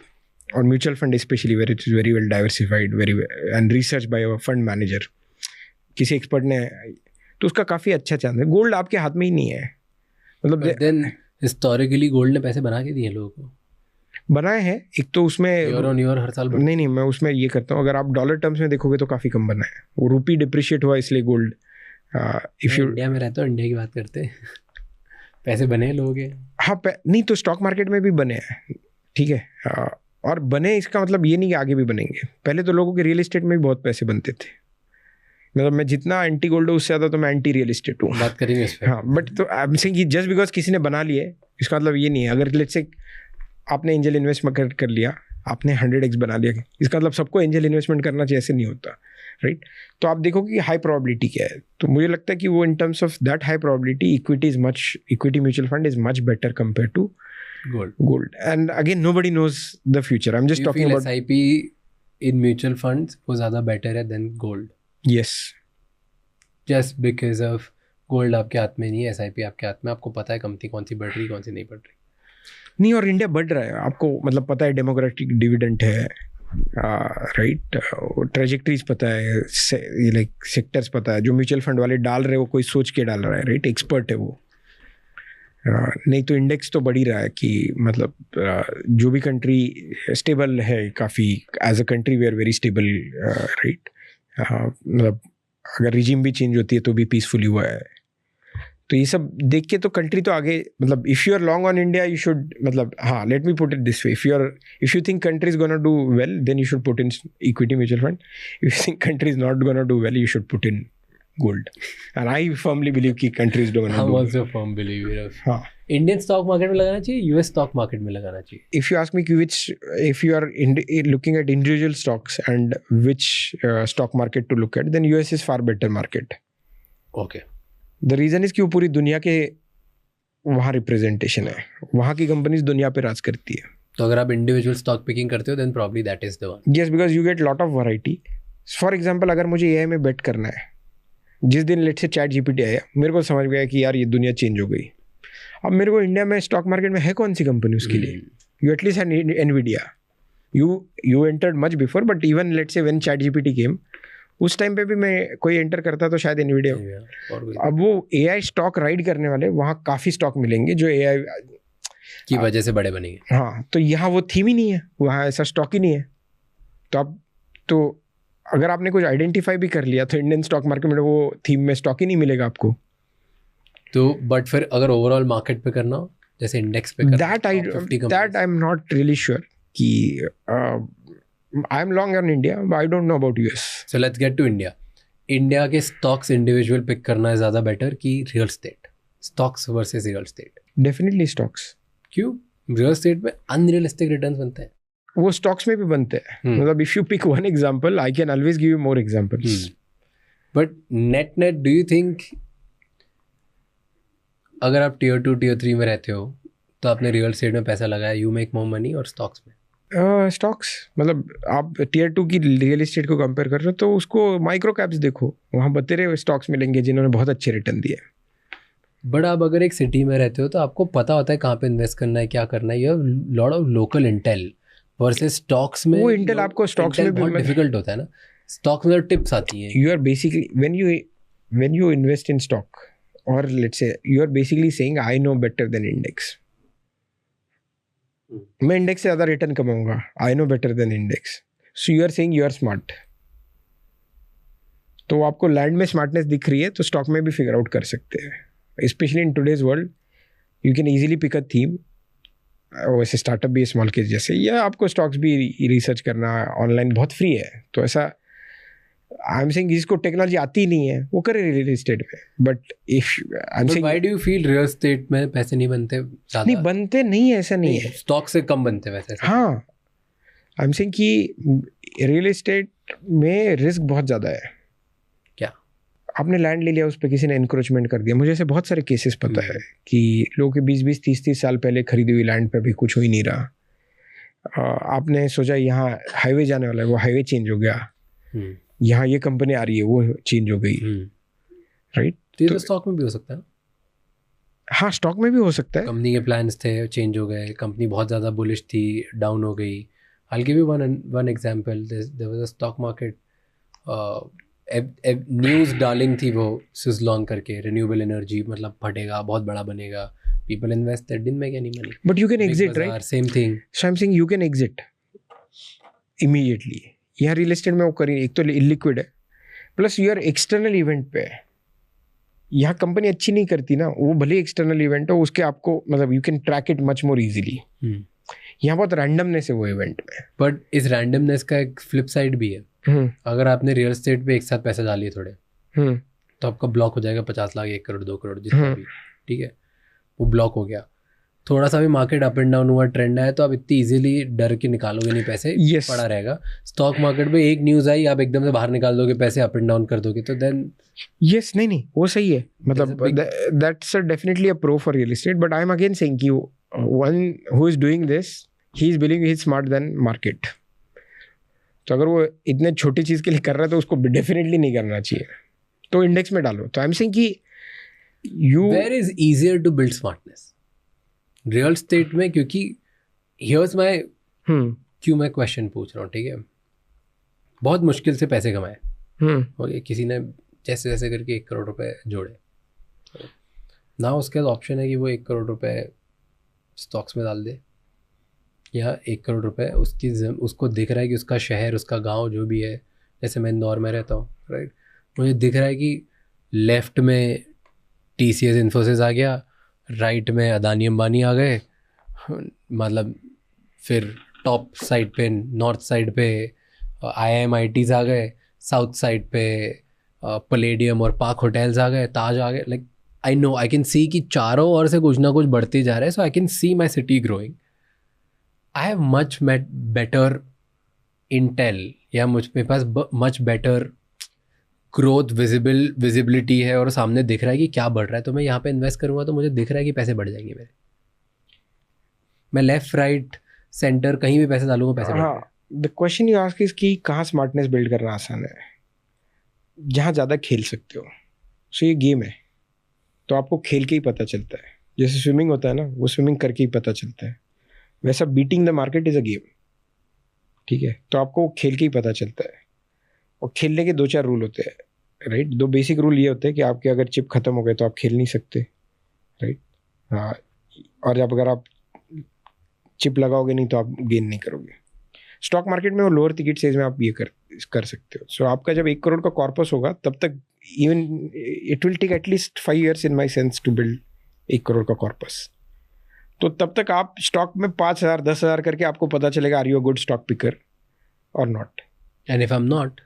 और mutual fund specially where it is very well diversified, very and research by a fund manager, किसी एक्सपर्ट ने, तो उसका काफ़ी अच्छा चांस है। गोल्ड आपके हाथ में ही नहीं है, मतलब देन हिस्टोरिकली गोल्ड ने पैसे बना के दिए लोगों को, बनाए हैं। एक तो उसमें ईयर ऑन ईयर हर साल नहीं, मैं उसमें ये करता हूँ, अगर आप डॉलर टर्म्स में देखोगे तो काफ़ी कम बना है, वो रूपी डिप्रिशिएट हुआ इसलिए गोल्ड। इफ यू इंडिया में रहते हो, इंडिया की बात करते हैं पैसे बने लोगों के। हाँ, नहीं तो स्टॉक मार्केट में भी बने हैं, ठीक है, और बने इसका मतलब ये नहीं कि आगे भी बनेंगे। पहले तो लोगों के रियल एस्टेट में भी बहुत पैसे बनते थे, मतलब मैं जितना एंटी गोल्ड हूँ उससे ज़्यादा तो मैं एंटी रियल एस्टेट हूँ, बात करेंगे इस पे। हाँ, बट तो आई एम सेइंग कि जस्ट बिकॉज किसी ने बना लिए इसका मतलब ये नहीं है। अगर लेट्स से आपने एंजल इन्वेस्टमेंट कर लिया, आपने 100x बना लिया, इसका मतलब सबको एंजल इन्वेस्टमेंट करना चाहिए, ऐसे नहीं होता, राइट। तो आप देखो कि हाई प्रोबेबिलिटी क्या है, तो मुझे लगता है कि वो in terms of that high probability equity mutual fund is much better compare to gold. And again, nobody knows the future. I'm just talking about SIP in mutual funds वो ज़्यादा better है than gold. Yes. Just because of gold आपके हाथ में नहीं है, SIP आपके हाथ में, आपको पता है कंपनी कौन सी बढ़ रही कौन सी नहीं बढ़ रही। नहीं, और इंडिया बढ़ रहा है, आपको मतलब पता है डेमोक्रेटिक डिविडेंड है, राइट, ट्रेजेक्टरीज पता है, लाइक सेक्टर्स पता है, जो म्यूचुअल फंड वाले डाल रहे हैं वो कोई सोच के डाल रहा है, राइट, एक्सपर्ट है वो। नहीं तो इंडेक्स तो बढ़ ही रहा है कि मतलब जो भी कंट्री स्टेबल है काफ़ी, as a country we are very stable, right, मतलब अगर रिजीम भी चेंज होती है तो भी पीसफुली हुआ है। तो ये सब देख के तो कंट्री तो आगे, मतलब if you are long on India you should, मतलब हाँ, let me put it this way, if you think country is gonna do well then you should put in equity mutual fund, if you think country is not gonna do well you should put in gold, and I firmly believe कि countries don't know. I'm also a firm believer of. हाँ. Indian stock market में लगाना चाहिए, US stock market में लगाना चाहिए. If you ask me if you are looking at individual stocks and which stock market to look at, then US is far better market. Okay. The reason is कि वो पूरी दुनिया के वहाँ representation है, वहाँ की companies दुनिया पे राज करती है। तो अगर आप individual stock picking करते हो, then probably that is the one. Yes, because you get lot of variety. For example, अगर मुझे AI में bet करना है, जिस दिन लेट से चैट जीपीटी आया, मेरे को समझ गया कि यार ये दुनिया चेंज हो गई। अब मेरे को इंडिया में स्टॉक मार्केट में है कौन सी कंपनी उसके लिए? You at least have Nvidia, you entered much before, but even late say when ChatGPT came, उस टाइम पे भी मैं कोई एंटर करता तो शायद एनवीडिया। अब वो एआई स्टॉक राइड करने वाले, वहाँ काफ़ी स्टॉक मिलेंगे जो एआई की वजह से बड़े बनेंगे। हाँ, तो यहाँ वो थीम ही नहीं है, वहाँ ऐसा स्टॉक ही नहीं है। तो अब तो अगर आपने कुछ आइडेंटिफाई भी कर लिया तो इंडियन स्टॉक मार्केट में वो थीम में स्टॉक ही नहीं मिलेगा आपको। तो बट फिर अगर ओवरऑल मार्केट पे करना हो, जैसे इंडेक्स पे करना, that I am not really sure कि I am long on India, I don't know about US. So let's get to India. India के स्टॉक्स इंडिविजुअल पिक करना है ज़्यादा बेटर कि real estate? Stocks versus real estate? Definitely stocks. क्यों? रियल स्टेट में अनरियलिस्टिक रिटर्न्स बनते हैं। वो स्टॉक्स में भी बनते हैं, मतलब if you pick one example I can always give you more examples. But net do you think अगर आप टियर 2 टियर 3 में रहते हो तो आपने रियल स्टेट में पैसा लगाया, यू मेक मोर मनी, और स्टॉक्स में? स्टॉक्स मतलब आप टियर 2 की रियल एस्टेट को कंपेयर कर रहे हो तो उसको माइक्रो कैप्स देखो, वहाँ बतेरे स्टॉक्स मिलेंगे जिन्होंने बहुत अच्छे रिटर्न दिए। बट आप अगर एक सिटी में रहते हो तो आपको पता होता है कहाँ पे इन्वेस्ट करना है, क्या करना है, you have lot of local Intel. Versus stocks में वो इंटेल आपको स्टॉक्स में बहुत डिफिकल्ट होता है ना, स्टॉक्स में टिप्स आती हैं। You are basically when you invest in stock और let's say you are basically saying I know better than index, मैं इंडेक्स से ज़्यादा रिटर्न कमाऊंगा, I know better than index, so you are saying you are smart. तो आपको लैंड में स्मार्टनेस दिख रही है तो स्टॉक में भी फिगर आउट कर सकते हैं। Specially in today's world you can easily pick a theme, वैसे स्टार्टअप भी स्मॉल केस जैसे, या आपको स्टॉक्स भी रिसर्च करना ऑनलाइन बहुत फ्री है। तो ऐसा आई एम सेइंग जिसको टेक्नोलॉजी आती नहीं है वो करे रियल एस्टेट में। But if I am saying why do you feel real estate में पैसे नहीं बनते ज़्यादा? नहीं बनते, नहीं ऐसा नहीं है, स्टॉक से कम बनते वैसे। हाँ, आई एम सेइंग कि रियल एस्टेट में रिस्क बहुत ज़्यादा है। क्या? आपने लैंड ले लिया, उस पर किसी ने इंक्रोचमेंट कर दिया। मुझे ऐसे बहुत सारे केसेस पता है कि लोगों के 20-20, 30-30 साल पहले खरीदी हुई लैंड पे भी कुछ हो ही नहीं रहा। आपने सोचा यहाँ हाईवे जाने वाला है, वो हाईवे चेंज हो गया, यहाँ ये कंपनी आ रही है, वो चेंज हो गई, राइट? तो स्टॉक में भी हो सकता है। हाँ, स्टॉक में भी हो सकता है। कंपनी के प्लान्स थे, चेंज हो गए, कंपनी बहुत ज़्यादा बुलिश थी, डाउन हो गई। I'll give you one example. There was a stock market, news darling थी वो सिजलॉन करके, रिन्यूएबल एनर्जी मतलब फटेगा, बहुत बड़ा बनेगा, people invested, didn't make any money. But you can exit, right? Same thing. So I'm saying you can exit immediately. यहाँ रियल एस्टेट में वो करिए, एक तो इलिक्विड है, प्लस यूर एक्सटर्नल इवेंट पे है। यहाँ कंपनी अच्छी नहीं करती ना, वो भले एक्सटर्नल इवेंट हो, उसके आपको मतलब you can track it much more easily. यहाँ बहुत रैंडमनेस है वो इवेंट में। बट इस रैंडमनेस का एक फ्लिप साइड भी है। अगर आपने रियल एस्टेट पे एक साथ पैसे डालिए थोड़े, तो आपका ब्लॉक हो जाएगा 50 लाख, 1 करोड़, 2 करोड़, जितना भी, ठीक है, वो ब्लॉक हो गया। थोड़ा सा भी मार्केट अप एंड डाउन हुआ, ट्रेंड आया, तो आप इतनी इजीली डर के निकालोगे नहीं पैसे, पड़ा रहेगा। स्टॉक मार्केट पे एक न्यूज़ आई, आप एकदम से बाहर निकाल दोगे पैसे, अप एंड डाउन कर दोगे, तो देन यस, नहीं वो सही है, मतलब that's definitely a pro for real estate. But I am again saying कि one who is doing this, he is believing he is smart than market. तो अगर वो इतने छोटी चीज़ के लिए कर रहा है तो उसको डेफिनेटली नहीं करना चाहिए, तो इंडेक्स में डालो। तो आई एम सेइंग कि you, where is easier to build smartness, real estate में? क्योंकि हियर्स माय क्यों मैं क्वेश्चन पूछ रहा हूँ, ठीक है, बहुत मुश्किल से पैसे कमाए, ओके, किसी ने जैसे जैसे करके 1 करोड़ रुपए जोड़े ना, उसके बाद ऑप्शन है कि वो 1 करोड़ रुपए स्टॉक्स में डाल दे, या 1 करोड़ रुपए उसको दिख रहा है कि उसका शहर, उसका गांव जो भी है, जैसे मैं इंदौर में रहता हूँ, राइट, मुझे दिख रहा है कि लेफ्ट में TCS इन्फोसिस आ गया, राइट में अदानी अंबानी आ गए, मतलब फिर टॉप साइड पे, नॉर्थ साइड पे IIMITs आ गए, साउथ साइड पे पैलेडियम और पार्क होटल्स आ गए, ताज आ गए। Like I know, I can सी कि चारों ओर से कुछ ना कुछ बढ़ते जा रहा है, so I can see my city growing. I have much better intel, या मेरे पास मच बेटर ग्रोथ विजिबिलिटी है, और सामने दिख रहा है कि क्या बढ़ रहा है, तो मैं यहाँ पे इन्वेस्ट करूँगा तो मुझे दिख रहा है कि पैसे बढ़ जाएंगे मेरे। मैं लेफ्ट राइट सेंटर कहीं भी पैसे डालूंगा, पैसे बढ़ जाएंगे। The question you ask is कि कहाँ स्मार्टनेस बिल्ड करना आसान है, जहाँ ज़्यादा खेल सकते हो। सो ये गेम है, तो आपको खेल के ही पता चलता है। जैसे स्विमिंग होता है ना, वो स्विमिंग करके ही पता चलता है, वैसा beating the market is a game, ठीक है। तो आपको खेल के ही पता चलता है, और खेलने के 2-4 रूल होते हैं, राइट। 2 बेसिक रूल ये होते हैं कि आपके अगर चिप खत्म हो गए तो आप खेल नहीं सकते, राइट। हाँ, और जब अगर आप चिप लगाओगे नहीं तो आप गेन नहीं करोगे। स्टॉक मार्केट में वो लोअर टिकट साइज में आप ये कर सकते हो। सो आपका जब 1 करोड़ का कॉर्पस होगा, तब तक even it will take at least 5 years in my sense to build 1 crore का कॉर्पस। तो तब तक आप स्टॉक में 5,000 10,000 करके आपको पता चलेगा are you a good stock picker और not. And if I am not,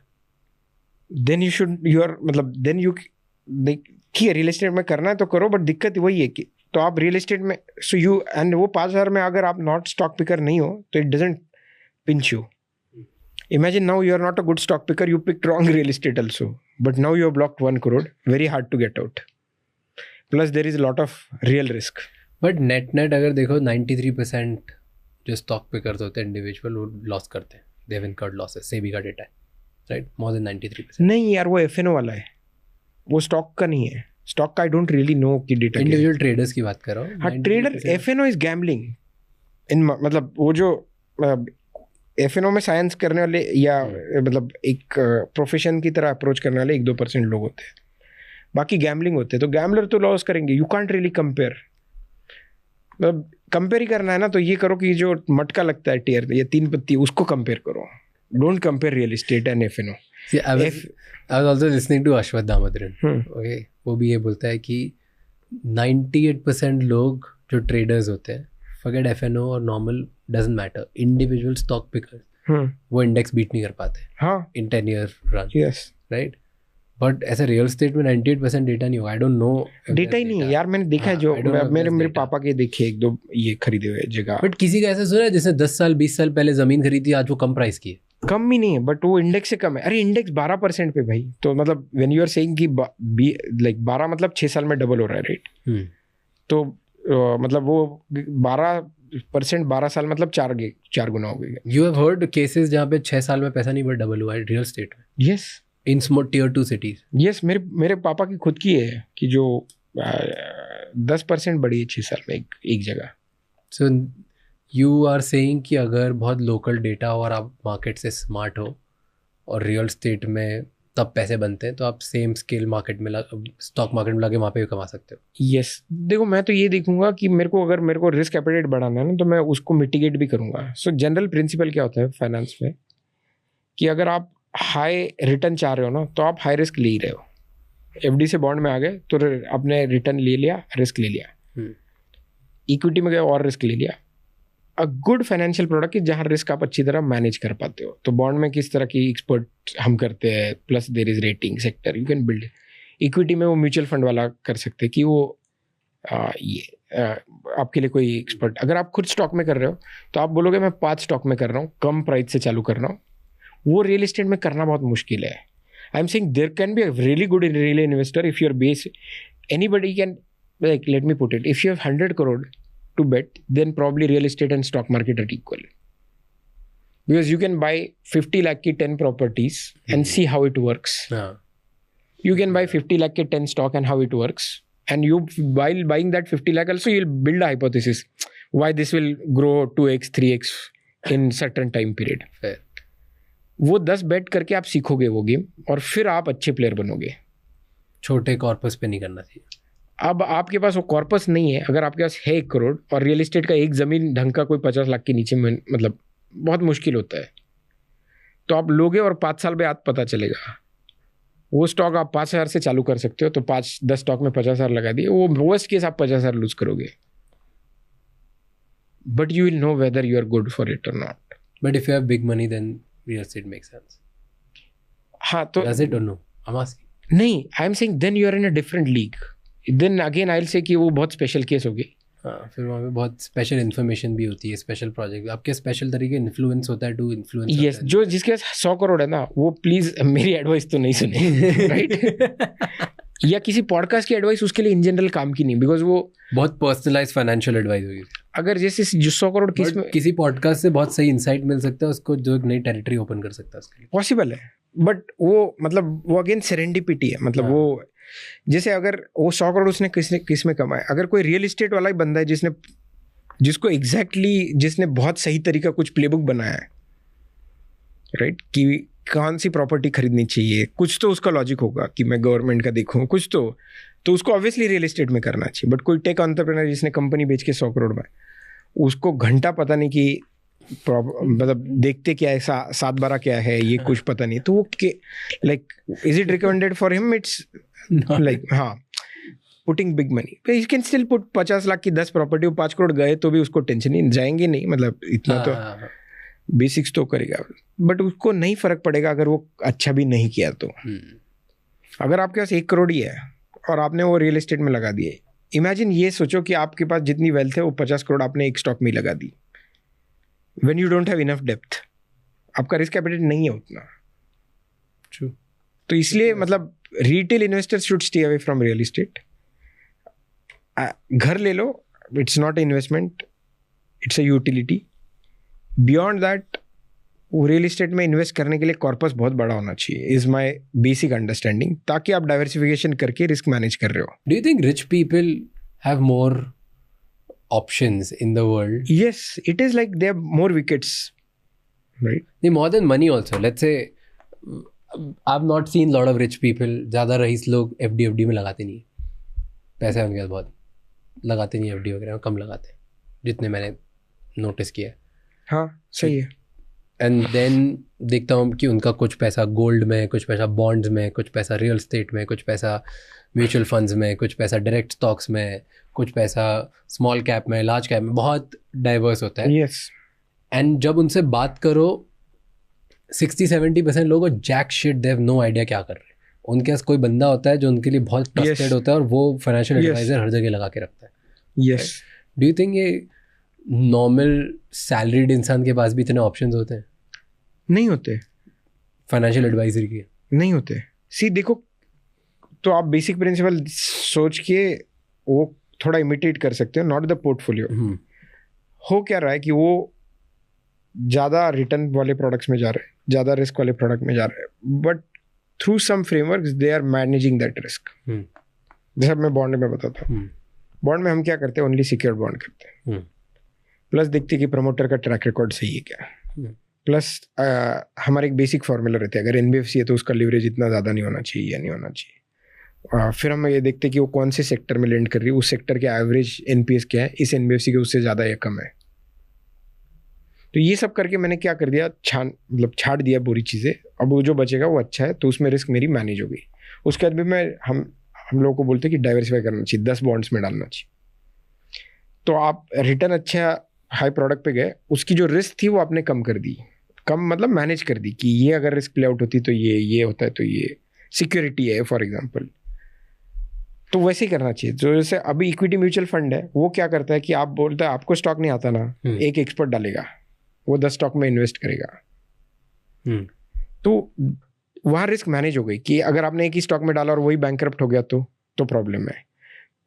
then you should, your मतलब देन यू कि रियल एस्टेट में करना है तो करो, बट दिक्कत वही है कि तो आप रियल एस्टेट में, सो यू एंड वो 5,000 में अगर आप नॉट स्टॉक पिकर नहीं हो तो it doesn't pinch you. Imagine now you are not a good stock picker, you picked wrong real estate also, but now you have blocked 1 crore, very hard to get out. Plus there is a lot of real risk. But net अगर देखो 93% जो stock pickers होते हैं इंडिविजुअल, वो लॉस करते हैं, they have incurred losses, SEBI का डेटा है, right, more than 93%। नहीं यार, वो FNO वाला है, वो स्टॉक का नहीं है। स्टॉक का आई डोंट रियली नो कि डेटा, इंडिविजुअल ट्रेडर्स की बात कर रहा हूँ। हाँ, ट्रेडर, FNO इज गैम्बलिंग इन, मतलब वो जो FNO में साइंस करने वाले या मतलब एक प्रोफेशन की तरह अप्रोच करने वाले 1-2% लोग होते हैं, बाकी गैम्बलिंग होते हैं। तो गैम्बलर तो लॉस करेंगे, यू कांट रियली कंपेयर। मतलब कंपेयर ही करना है ना, तो ये करो कि जो मटका लगता है टीयर या 3 पत्ती, उसको कंपेयर करो। Don't compare real estate and FNO। I was also listening to Ashwath Damodaran, okay, वो भी ये बोलता है कि 98% लोग जो ट्रेडर्स होते हैं, forget FNO और normal, doesn't matter, individual stock pickers, वो इंडेक्स बीट नहीं कर पाते, हाँ, इन 10 year run, yes, right। But ऐसा रियल एस्टेट में 98% डेटा नहीं होगा। आई डोंट नो, डेटा ही नहीं है यार। मैंने देखा है, जो मेरे पापा के देखे 1-2 ये खरीदे हुए जगह। बट किसी का ऐसा सुना है जिसने 10 साल 20 साल पहले जमीन खरीदी, आज वो कम प्राइस की है? कम ही नहीं है, बट वो इंडेक्स से कम है। अरे इंडेक्स 12% पे भाई, तो मतलब व्हेन यू आर सेइंग कि लाइक 12 मतलब 6 साल में डबल हो रहा है, राइट? तो मतलब वो 12% 12 साल मतलब 4 गुना हो गया। यू हैव हर्ड केसेस जहाँ पे 6 साल में पैसा नहीं बढ़ डबल हुआ है रियल स्टेट में? Yes, in small tier 2 cities. Yes, मेरे पापा की खुद की है कि जो 10% बढ़ी है 6 साल में एक जगह। सो यू आर सेइंग कि अगर बहुत लोकल डेटा हो और आप मार्केट से स्मार्ट हो और रियल स्टेट में तब पैसे बनते हैं, तो आप सेम स्केल मार्केट में स्टॉक मार्केट में लगे वहाँ पे भी कमा सकते हो। यस, देखो मैं तो ये देखूंगा कि मेरे को रिस्क एपेटाइट बढ़ाना है ना, तो मैं उसको मिटिगेट भी करूंगा। सो जनरल प्रिंसिपल क्या होता है फाइनेंस में कि अगर आप हाई रिटर्न चाह रहे हो ना, तो आप हाई रिस्क ले ही रहे हो। एफडी से बॉन्ड में आ गए तो आपने रिटर्न ले लिया, रिस्क ले लिया। इक्विटी में गए और रिस्क ले लिया। अ गुड फाइनेंशियल प्रोडक्ट है जहाँ रिस्क आप अच्छी तरह मैनेज कर पाते हो। तो बॉन्ड में किस तरह की एक्सपर्ट हम करते हैं, plus there is rating sector, you can build. Equity में वो म्यूचुअल फंड वाला कर सकते हैं कि वो आपके लिए कोई एक्सपर्ट। अगर आप खुद स्टॉक में कर रहे हो तो आप बोलोगे मैं 5 स्टॉक में कर रहा हूँ, कम प्राइस से चालू कर रहा हूँ। वो रियल एस्टेट में करना बहुत मुश्किल है। I am saying there can be a really good real investor if your base, anybody can, like let me put it, if you have 100 crore to bet, then probably real estate and stock market are equal, because you can buy 50 lakh ki 10 properties and see how it works. You can buy 50 lakh ki 10 stock and how it works, and you, while buying that 50 lakh also, you'll build a hypothesis why this will grow 2x 3x in certain time period. वो 10 बेट करके आप सीखोगे वो गेम, और फिर आप अच्छे प्लेयर बनोगे। छोटे कॉर्पस पे नहीं करना चाहिए। अब आपके पास वो कॉर्पस नहीं है, अगर आपके पास है 1 करोड़ और रियल एस्टेट का एक ज़मीन ढंग का कोई 50 लाख के नीचे में, मतलब बहुत मुश्किल होता है, तो आप लोगे और 5 साल बाद पता चलेगा। वो स्टॉक आप 5,000 से चालू कर सकते हो, तो 5-10 स्टॉक में 50,000 लगा दिए, वो वर्स्ट केस आप 50,000 लूज करोगे, but you will know whether you are good for it और not. But if you have big money then real estate makes sense. हाँ, तो डज इट और नो? I am asking. नहीं, I am saying then you are in a different league. Then again I will say कि वो बहुत स्पेशल केस हो गई। हाँ, फिर वहाँ पे बहुत स्पेशल इन्फॉर्मेशन भी होती है, स्पेशल प्रोजेक्ट आपके स्पेशल तरीके इन्फ्लुएंस होता है टू इन्फ्लुएंस। यस, जो जिसके पास 100 करोड़ है ना, वो प्लीज मेरी एडवाइस तो नहीं सुने, राइट? या किसी पॉडकास्ट की एडवाइस उसके लिए इन जनरल काम की नहीं, बिकॉज वो बहुत पर्सनलाइज फाइनेंशियल एडवाइस होगी। अगर जैसे जो 100 करोड़ किसी पॉडकास्ट से बहुत सही इंसाइट मिल सकता है उसको, जो एक नई टेरिटरी ओपन कर सकता है उसके लिए पॉसिबल है। बट वो मतलब वो अगेन सेरेंडिपिटी है, मतलब वो जैसे अगर वो 100 करोड़ उसने किस में कमाए, अगर कोई रियल एस्टेट वाला ही बंदा है जिसको जिसने बहुत सही तरीका कुछ प्लेबुक बनाया है, राइट, कि कौन सी प्रॉपर्टी खरीदनी चाहिए, कुछ तो उसका लॉजिक होगा कि मैं गवर्नमेंट का देखूं कुछ तो उसको ऑब्वियसली रियल एस्टेट में करना चाहिए। बट कोई टेक एंटरप्रेन्योर जिसने कंपनी बेच के 100 करोड़ में, उसको घंटा पता नहीं कि मतलब देखते क्या है, 7/12 क्या है, ये कुछ पता नहीं, तो वो like is it recommended for him? It's like हाँ, putting big money, you can still put 50 lakh की 10 प्रॉपर्टी, 5 करोड़ गए तो भी उसको टेंशन नहीं, जाएंगे नहीं, मतलब इतना तो बेसिक्स तो करेगा, बट उसको नहीं फर्क पड़ेगा अगर वो अच्छा भी नहीं किया तो। अगर आपके पास 1 करोड़ ही है और आपने वो रियल एस्टेट में लगा दिए, इमेजिन ये सोचो कि आपके पास जितनी वेल्थ है वो 50 करोड़ आपने एक स्टॉक में लगा दी। When you don't have enough depth, आपका रिस्क एपेटाइट नहीं है उतना। True. तो इसलिए मतलब retail investors should stay away from real estate. घर ले लो, it's not investment, it's a utility. Beyond that वो रियल एस्टेट में इन्वेस्ट करने के लिए कॉर्पस बहुत बड़ा होना चाहिए, इज माई बेसिक अंडरस्टैंडिंग, ताकि आप डाइवर्सिफिकेशन करके रिस्क मैनेज कर रहे हो। Do you think rich people have more options in the world? Yes, it is like they have more wickets, right? More than money also. Let's say I've not seen lot of rich people, ज़्यादा रईस लोग FD में लगाते नहीं, पैसे उनके पास बहुत, लगाते नहीं FD वगैरह, कम लगाते हैं जितने मैंने नोटिस किया है। हाँ, सही है। एंड देन देखता हूँ कि उनका कुछ पैसा गोल्ड में, कुछ पैसा बॉन्ड्स में, कुछ पैसा रियल स्टेट में, कुछ पैसा म्यूचुअल फंड्स में, कुछ पैसा डायरेक्ट स्टॉक्स में, कुछ पैसा स्मॉल कैप में, लार्ज कैप में, बहुत डाइवर्स होता है। यस। एंड जब उनसे बात करो 60-70% लोगों को jack shit, they have no idea क्या कर रहे हैं। उनके पास कोई बंदा होता है जो उनके लिए बहुत ट्रस्टेड होता है और वो फाइनेंशियल एडवाइजर हर जगह लगा के रखता है। यस। डू यू थिंक ये नॉर्मल सैलरीड इंसान के पास भी इतने ऑप्शंस होते हैं? नहीं होते, फाइनेंशियल एडवाइजरी की नहीं होते। सी देखो, तो आप बेसिक प्रिंसिपल सोच के वो थोड़ा इमिटेट कर सकते हो, नॉट द पोर्टफोलियो। हो क्या रहा है कि वो ज़्यादा रिटर्न वाले प्रोडक्ट्स में जा रहे हैं, ज़्यादा रिस्क वाले प्रोडक्ट में जा रहे हैं, but through some frameworks they are managing that risk. जैसे मैं बॉन्ड में बताता हूँ, बॉन्ड में हम क्या करते हैं, ओनली सिक्योर्ड बॉन्ड करते हैं, प्लस देखते हैं कि प्रमोटर का ट्रैक रिकॉर्ड सही है क्या, प्लस हमारा एक बेसिक फार्मूला रहता है, अगर एनबीएफसी है तो उसका लिवरेज इतना ज़्यादा नहीं होना चाहिए या नहीं होना चाहिए। फिर हम ये देखते हैं कि वो कौन से सेक्टर में लेंड कर रही है, उस सेक्टर के एवरेज एनपीएस क्या है, इस एनबीएफसी के उससे ज़्यादा या कम है। तो ये सब करके मैंने क्या कर दिया, छाट दिया पूरी चीज़ें। अब वो जो बचेगा वो अच्छा है, तो उसमें रिस्क मेरी मैनेज हो गई। उसके बाद भी हम लोगों को बोलते हैं कि डाइवर्सिफाई करना चाहिए, 10 बॉन्ड्स में डालना चाहिए। तो आप रिटर्न अच्छा हाई प्रोडक्ट पे गए, उसकी जो रिस्क थी वो आपने कम कर दी, कम मतलब मैनेज कर दी कि ये अगर रिस्क प्ले आउट होती तो ये होता है, तो ये सिक्योरिटी है फॉर एग्जांपल। तो वैसे ही करना चाहिए। जो जैसे अभी इक्विटी म्यूचुअल फंड है, वो क्या करता है कि आप बोलते हैं आपको स्टॉक नहीं आता ना, एक एक्सपर्ट डालेगा, वो 10 स्टॉक में इन्वेस्ट करेगा। तो वहाँ रिस्क मैनेज हो गई कि अगर आपने एक ही स्टॉक में डाला और वही बैंकरप्ट हो गया तो प्रॉब्लम है।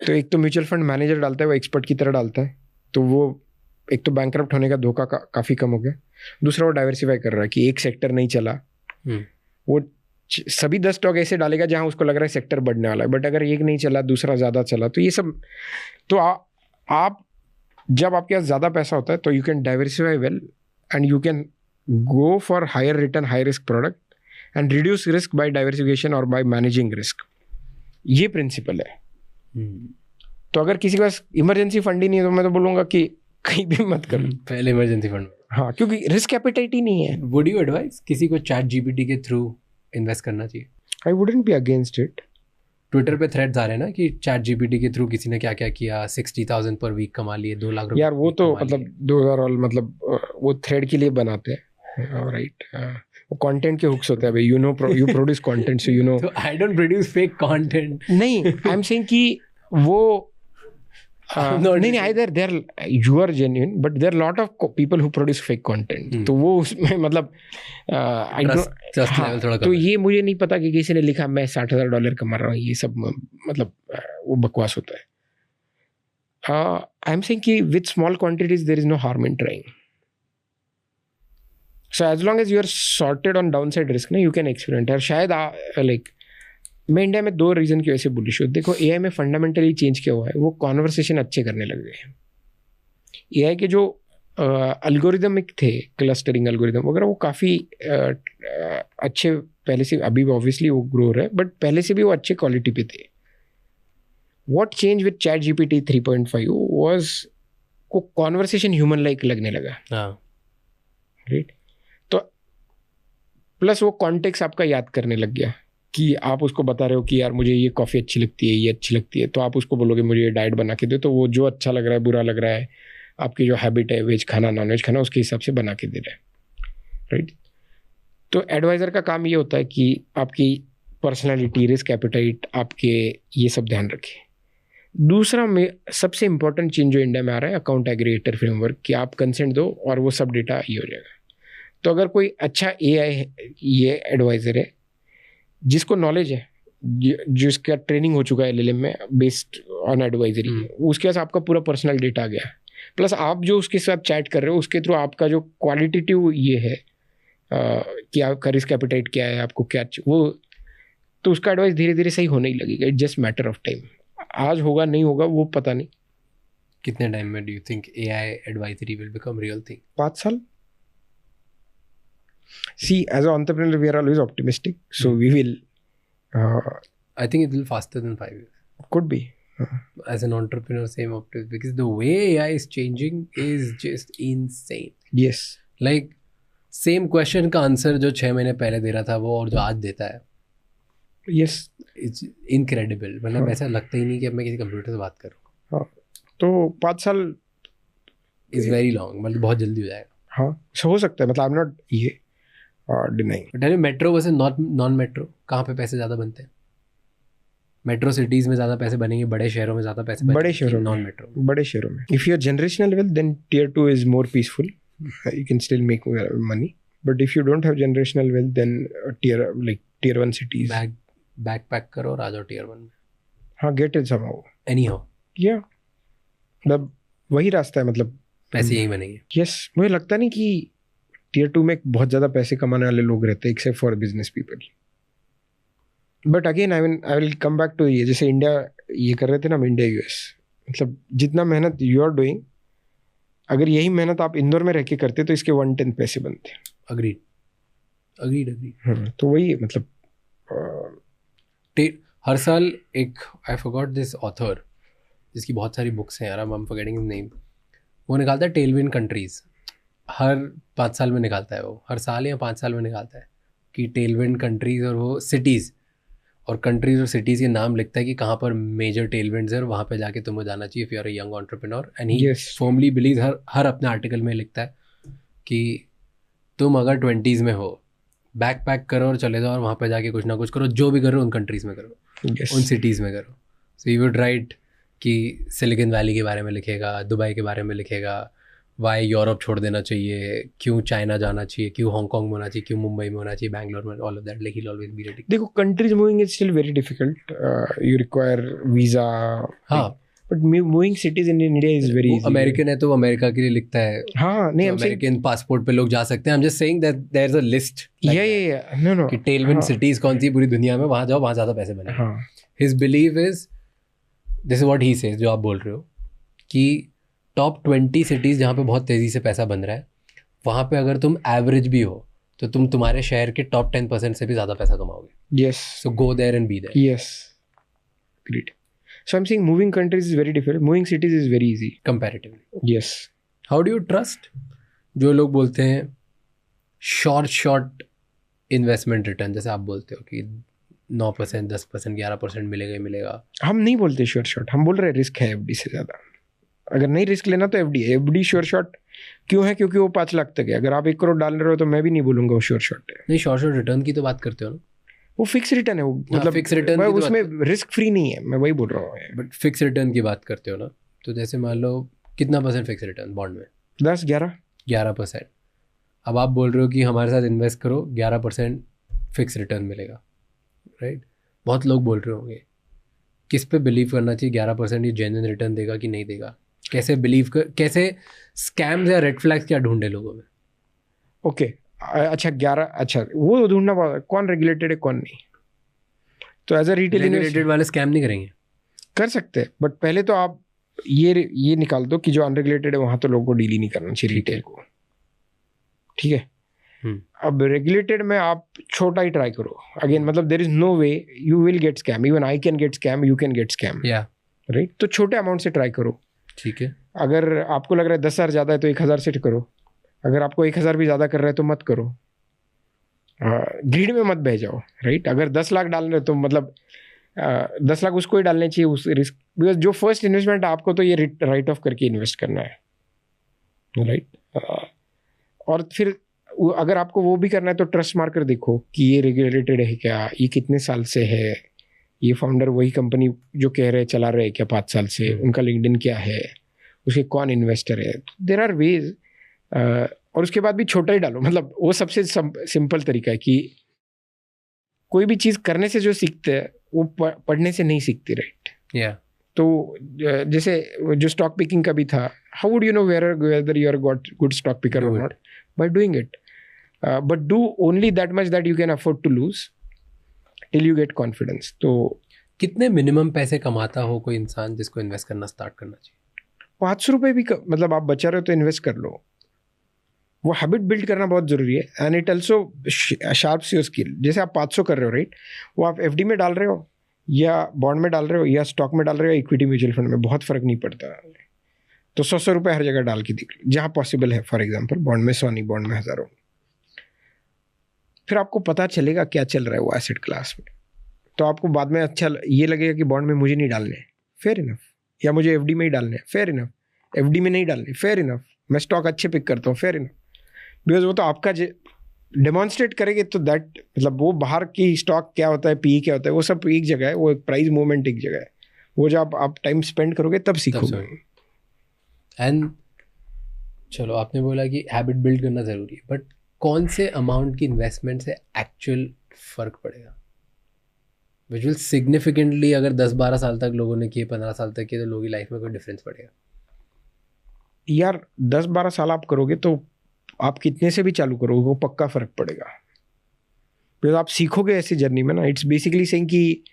तो एक तो म्यूचुअल फंड मैनेजर डालता है, वो एक्सपर्ट की तरह डालता है, तो वो एक तो बैंकरप्ट होने का धोखा काफ़ी कम हो गया। दूसरा वो डाइवर्सिफाई कर रहा है कि एक सेक्टर नहीं चला, वो सभी 10 स्टॉक ऐसे डालेगा जहां उसको लग रहा है सेक्टर बढ़ने वाला है, बट अगर एक नहीं चला दूसरा ज़्यादा चला, तो ये सब तो आप जब आपके पास ज़्यादा पैसा होता है तो you can diversify well and you can go for higher return high risk product and reduce risk by diversification और बाय मैनेजिंग रिस्क। ये प्रिंसिपल है। तो अगर किसी के पास इमरजेंसी फंड ही नहीं है तो मैं तो बोलूँगा कि कहीं भी मत करो पहले इमरजेंसी फंड। हाँ, क्योंकि रिस्क एपेटाइट ही नहीं है। वुड यू एडवाइस किसी को चैट जीपीटी के थ्रू इन्वेस्ट करना चाहिए? I wouldn't be against it. Twitter पे थ्रेड्स आ रहे हैं ना कि चैट जीपीटी के थ्रू किसी ने क्या क्या किया, 60,000 पर वीक कमा लिए, 2 लाख रुपए। यार वो तो मतलब 2000 और मतलब वो थ्रेड के लिए बनाते हैं, राइट? वो कंटेंट के हुक्स होते हैं भाई, you produce content, so you know. तो I don't produce fake content. नहीं, आई एम सेइंग कि वो नहीं, either you are genuine, but there are lot of people who produce fake content. तो वो उसमें मतलब trust level थोड़ा तो ये मुझे नहीं पता कि किसी ने लिखा मैं $60,000 कमा रहा हूँ, ये सब मतलब वो बकवास होता है। आई एम सेइंग कि with small quantities there is no harm in trying. So as long as you are sorted on downside risk ना, you can experiment। और शायद like मैं इंडिया में 2 रीज़न की वजह से बुलिश हूँ। देखो, एआई में फंडामेंटली चेंज क्या हुआ है, वो कॉन्वर्सेशन अच्छे करने लग गए हैं। एआई के जो एल्गोरिदमिक थे, क्लस्टरिंग एल्गोरिदम वगैरह, वो काफ़ी अच्छे पहले से, अभी ऑब्वियसली वो ग्रो रहा है, बट पहले से भी वो अच्छे क्वालिटी पे थे। What change with chat GPT 3.5 was को कॉन्वर्सेशन ह्यूमन लाइक लगने लगा, राइट? तो प्लस वो कॉन्टेक्स्ट आपका याद करने लग गया कि आप उसको बता रहे हो कि यार मुझे ये कॉफ़ी अच्छी लगती है, ये अच्छी लगती है, तो आप उसको बोलोगे मुझे ये डाइट बना के दो, तो वो जो अच्छा लग रहा है, बुरा लग रहा है, आपकी जो हैबिट है वेज खाना नॉन वेज खाना, उसके हिसाब से बना के दे रहा है, राइट? तो एडवाइज़र का काम ये होता है कि आपकी पर्सनैलिटी, रिस्क एपेटाइट, आपके ये सब ध्यान रखे। दूसरा में सबसे इंपॉर्टेंट चेंज जो इंडिया में आ रहा है, अकाउंट एग्रीगेटर फ्रेमवर्क, कि आप कंसेंट दो और वो सब डेटा ये हो जाएगा। तो अगर कोई अच्छा एआई ये एडवाइज़र है जिसको नॉलेज है, जिसका ट्रेनिंग हो चुका है एलएलएम में बेस्ड ऑन एडवाइजरी, उसके पास आपका पूरा पर्सनल डेटा आ गया, प्लस आप जो उसके साथ चैट कर रहे हो उसके थ्रू आपका जो क्वालिटेटिव ये है कि आपका रिस्क एपेटाइट क्या है, आपको क्या वो, तो उसका एडवाइस धीरे धीरे सही होने ही लगेगा। It just matter of time. आज होगा नहीं होगा वो पता नहीं। कितने टाइम में do you think AI advisory will become real thing? 5 साल। See, as an entrepreneur, we are always optimistic. So we will. I think it will faster than 5 years. Could be. As an entrepreneur, same optimism, because the way AI is changing is just insane. Yes. Like same question का आंसर जो 6 महीने पहले दे रहा था वो और जो आज देता है. Yes. It's incredible. मतलब ऐसा लगता ही नहीं कि अब मैं किसी कंप्यूटर से बात करूँ. हाँ. तो 5 साल is very long. मतलब बहुत जल्दी हो जाएगा. हाँ. हो सकता है. मतलब I'm not ये denying. But metro versus non metro कहाँ पे पैसे ज़्यादा बनते हैं? मेट्रो सिटीज़ में ज़्यादा पैसे बनेंगे, बड़े शहरों में ज़्यादा पैसे बनेंगे, बड़े शहरों में, नॉन मेट्रो, बड़े शहरों में. If you are generational wealth, then tier 2 is more peaceful. You can still make money. But if you don't have generational wealth, then tier 1 cities. Backpack करो और आ जाओ tier 1 में. हाँ, get it somehow. Anyhow. Yeah. मतलब वही रास्ता है, मतलब पैसे यही बनेंगे. Yes, मुझे लगता नहीं कि tier 2 में बहुत ज़्यादा पैसे कमाने वाले लोग रहते हैं, except for business people. But again, I will come back to ये, जैसे इंडिया ये कर रहे थे ना, इंडिया US, मतलब जितना मेहनत you are doing, अगर यही मेहनत आप इंदौर में रह के करते तो इसके 1/10 पैसे बनते. Agreed. तो वही मतलब हर साल एक आई फॉरगॉट दिस ऑथर जिसकी बहुत सारी बुक्स हैं यार, I am forgetting his name, वो निकालता है टेलविंड कंट्रीज. हर 5 साल में निकालता है वो, हर साल या 5 साल में निकालता है कि टेलविंड कंट्रीज, और वो सिटीज़ और कंट्रीज और सिटीज़ के नाम लिखता है कि कहाँ पर मेजर टेलविंड्स है और वहाँ पे जाके तुम्हें जाना चाहिए if you are a young entrepreneur. And he firmly believe, हर अपने आर्टिकल में लिखता है कि तुम अगर 20s में हो, बैकपैक करो और चले जाओ और वहाँ पे जाके कुछ ना कुछ करो, जो भी करो उन कंट्रीज़ में करो, उन सिटीज़ में करो. सो यू वुड राइट कि सिलिकॉन वैली के बारे में लिखेगा, दुबई के बारे में लिखेगा, वाई यूरोप छोड़ देना चाहिए, क्यों चाइना जाना चाहिए, क्यों हांगकांग में होना चाहिए, क्यों मुंबई में होना चाहिए, बैंगलोर में, all of that. Like he will always be ready. देखो, countries moving is still very difficult. You require visa. हाँ, but moving cities in India is very easy. American है तो वो अमेरिका के लिए लिखता है. हाँ, नहीं, अमेरिकन पासपोर्ट पे लोग जा सकते हैं. I am just saying that there is a list. Know कि टेलविंड सिटीज कौन सी पूरी दुनिया में, वहाँ जाओ, वहाँ ज़्यादा पैसे बने. हाँ, his believe is, this is what he says, जो आप बोल रहे हो कि टॉप 20 सिटीज़ जहाँ पे बहुत तेज़ी से पैसा बन रहा है, वहाँ पे अगर तुम एवरेज भी हो तो तुम तुम्हारे शहर के टॉप 10% से भी ज़्यादा पैसा कमाओगे. Yes. So go there and be there. Yes, great. So I'm saying moving countries is very difficult. Moving cities is very easy. Comparatively. Yes. How do you trust जो लोग बोलते हैं शॉर्ट इन्वेस्टमेंट रिटर्न, जैसे आप बोलते हो कि 9%, 10%, 11% मिलेगा ही मिलेगा. हम नहीं बोलते शॉर्ट, हम बोल रहे हैं रिस्क है एफडी से ज़्यादा. अगर नहीं रिस्क लेना तो एफडी शॉर्ट क्यों है? क्योंकि वो 5 लाख तक है. अगर आप 1 करोड़ डाल रहे हो तो मैं भी नहीं बोलूँगा वो शॉर्ट है. नहीं, शॉर्ट रिटर्न की तो बात करते हो ना. वो फिक्स रिटर्न है, वो मतलब फिक्स रिटर्न, उसमें रिस्क फ्री नहीं है, मैं वही बोल रहा हूँ. बट फिक्स रिटर्न की बात करते हो ना, तो जैसे मान लो कितना % फिक्स रिटर्न बॉन्ड में? 11%. अब आप बोल रहे हो कि हमारे साथ इन्वेस्ट करो, 11% फिक्स रिटर्न मिलेगा, राइट? बहुत लोग बोल रहे होंगे, किस पे बिलीव करना चाहिए? 11% ये जेन्युइन रिटर्न देगा कि नहीं देगा? कैसे कैसे स्कैम्स या रेड फ्लैग्स क्या ढूंढे लोगों में? ओके, अच्छा 11, अच्छा वो ढूंढना, कौन रेगुलेटेड है कौन नहीं. तो एज अ रिटेल रेगुलेटेड वाले स्कैम नहीं करेंगे? कर सकते हैं, बट पहले तो आप ये निकाल दो कि जो अनरेगुलेटेड है वहाँ तो लोगों को डील ही नहीं करना चाहिए रिटेल को. ठीक है. अब रेगुलेटेड में आप छोटा ही ट्राई करो. अगेन मतलब there is no way you will get scam. Even I can get scam, you can get scam, right? तो छोटे अमाउंट से ट्राई करो. ठीक है. अगर आपको लग रहा है 10,000 ज़्यादा है तो 1,000 से करो. अगर आपको 1,000 भी ज़्यादा कर रहा है तो मत करो. ग्रीड में मत बह जाओ, राइट? अगर 10 लाख डालने तो मतलब 10 लाख उसको ही डालने चाहिए, उस रिस्क. बिकॉज जो फर्स्ट इन्वेस्टमेंट है आपको तो ये राइट ऑफ करके इन्वेस्ट करना है, राइट? और फिर अगर आपको वो भी करना है तो ट्रस्ट मार्कर देखो कि ये रेगुलेटेड है क्या, ये कितने साल से है, ये फाउंडर वही कंपनी जो कह रहे चला रहे क्या 5 साल से, उनका लिंक्डइन क्या है, उसके कौन इन्वेस्टर है. There are ways. और उसके बाद भी छोटा ही डालो. मतलब वो सबसे सिंपल तरीका है कि कोई भी चीज़ करने से जो सीखते हैं वो पढ़ने से नहीं सीखती, राइट? तो जैसे जो स्टॉक पिकिंग का भी था, how would you know whether you are good stock picker और not? By doing it. But do only that much that you can afford to lose till you get confidence. तो कितने मिनिमम पैसे कमाता हो कोई इंसान जिसको इन्वेस्ट करना स्टार्ट करना चाहिए? 500 रुपये भी मतलब आप बचा रहे हो तो इन्वेस्ट कर लो. वो हैबिट बिल्ड करना बहुत ज़रूरी है. And it also sharps your skill. जैसे आप 500 कर रहे हो, राइट? वो आप एफडी में डाल रहे हो या बॉन्ड में डाल रहे हो या स्टॉक में डाल रहे हो, इक्विटी म्यूचुअल फंड में, बहुत फ़र्क नहीं पड़ता. तो 100 रुपये हर जगह डाल के देख लो जहाँ पॉसिबल है. फॉर एग्जाम्पल बॉन्ड में 100 नहीं, बॉन्ड में 1000 हो. फिर आपको पता चलेगा क्या चल रहा है वो एसेट क्लास में. तो आपको बाद में अच्छा ये लगेगा कि बॉन्ड में मुझे नहीं डालने, फेयर इनफ. या मुझे एफडी में ही डालने, फेयर इनफ. एफडी में नहीं डालने, फेयर इनफ. मैं स्टॉक अच्छे पिक करता हूँ, फेयर इनफ. बिकॉज वो तो आपका डेमॉन्स्ट्रेट करेंगे तो दैट मतलब वो बाहर की स्टॉक क्या होता है, पी क्या होता है, वो सब एक जगह है. वो एक प्राइस मूवमेंट एक जगह है. वो जब आप टाइम स्पेंड करोगे तब सीखोगे. एंड चलो आपने बोला कि हैबिट बिल्ड करना ज़रूरी है, बट कौन से अमाउंट की इन्वेस्टमेंट से एक्चुअल फर्क पड़ेगा, विच विल सिग्निफिकेंटली, अगर 10-12 साल तक लोगों ने किए, 15 साल तक किए, तो लोगों की लाइफ में कोई डिफरेंस पड़ेगा? यार 10-12 साल आप करोगे तो आप कितने से भी चालू करोगे वो पक्का फर्क पड़ेगा, बिकॉज आप सीखोगे ऐसी जर्नी में ना. इट्स बेसिकली सेइंग कि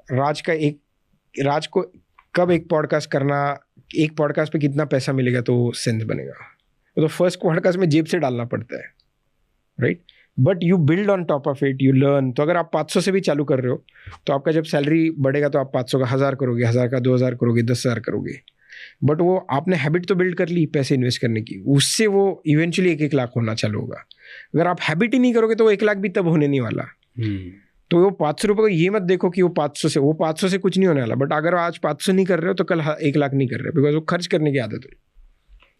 राज को कब एक पॉडकास्ट करना, एक पॉडकास्ट पे कितना पैसा मिलेगा तो सेंस बनेगा. तो फर्स्ट पॉडकास्ट में जेब से डालना पड़ता है, right. But you build on top of it, you learn. तो अगर आप 500 से भी चालू कर रहे हो तो आपका जब सैलरी बढ़ेगा तो आप 500 का 1000 करोगे, 1000 का 2000 करोगे, 10,000 करोगे. बट वो आपने हैबिट तो बिल्ड कर ली पैसे इन्वेस्ट करने की, उससे वो इवेंचुअली 1-1 लाख होना चालू होगा. अगर आप हैबिट ही नहीं करोगे तो वो 1 लाख भी तब होने नहीं वाला. तो वो 500 रुपये को ये मत देखो कि वो 500 से कुछ नहीं होने वाला. बट अगर आज 500 नहीं कर रहे हो तो कल 1 लाख नहीं कर रहे, बिकॉज वो खर्च करने की आदत है.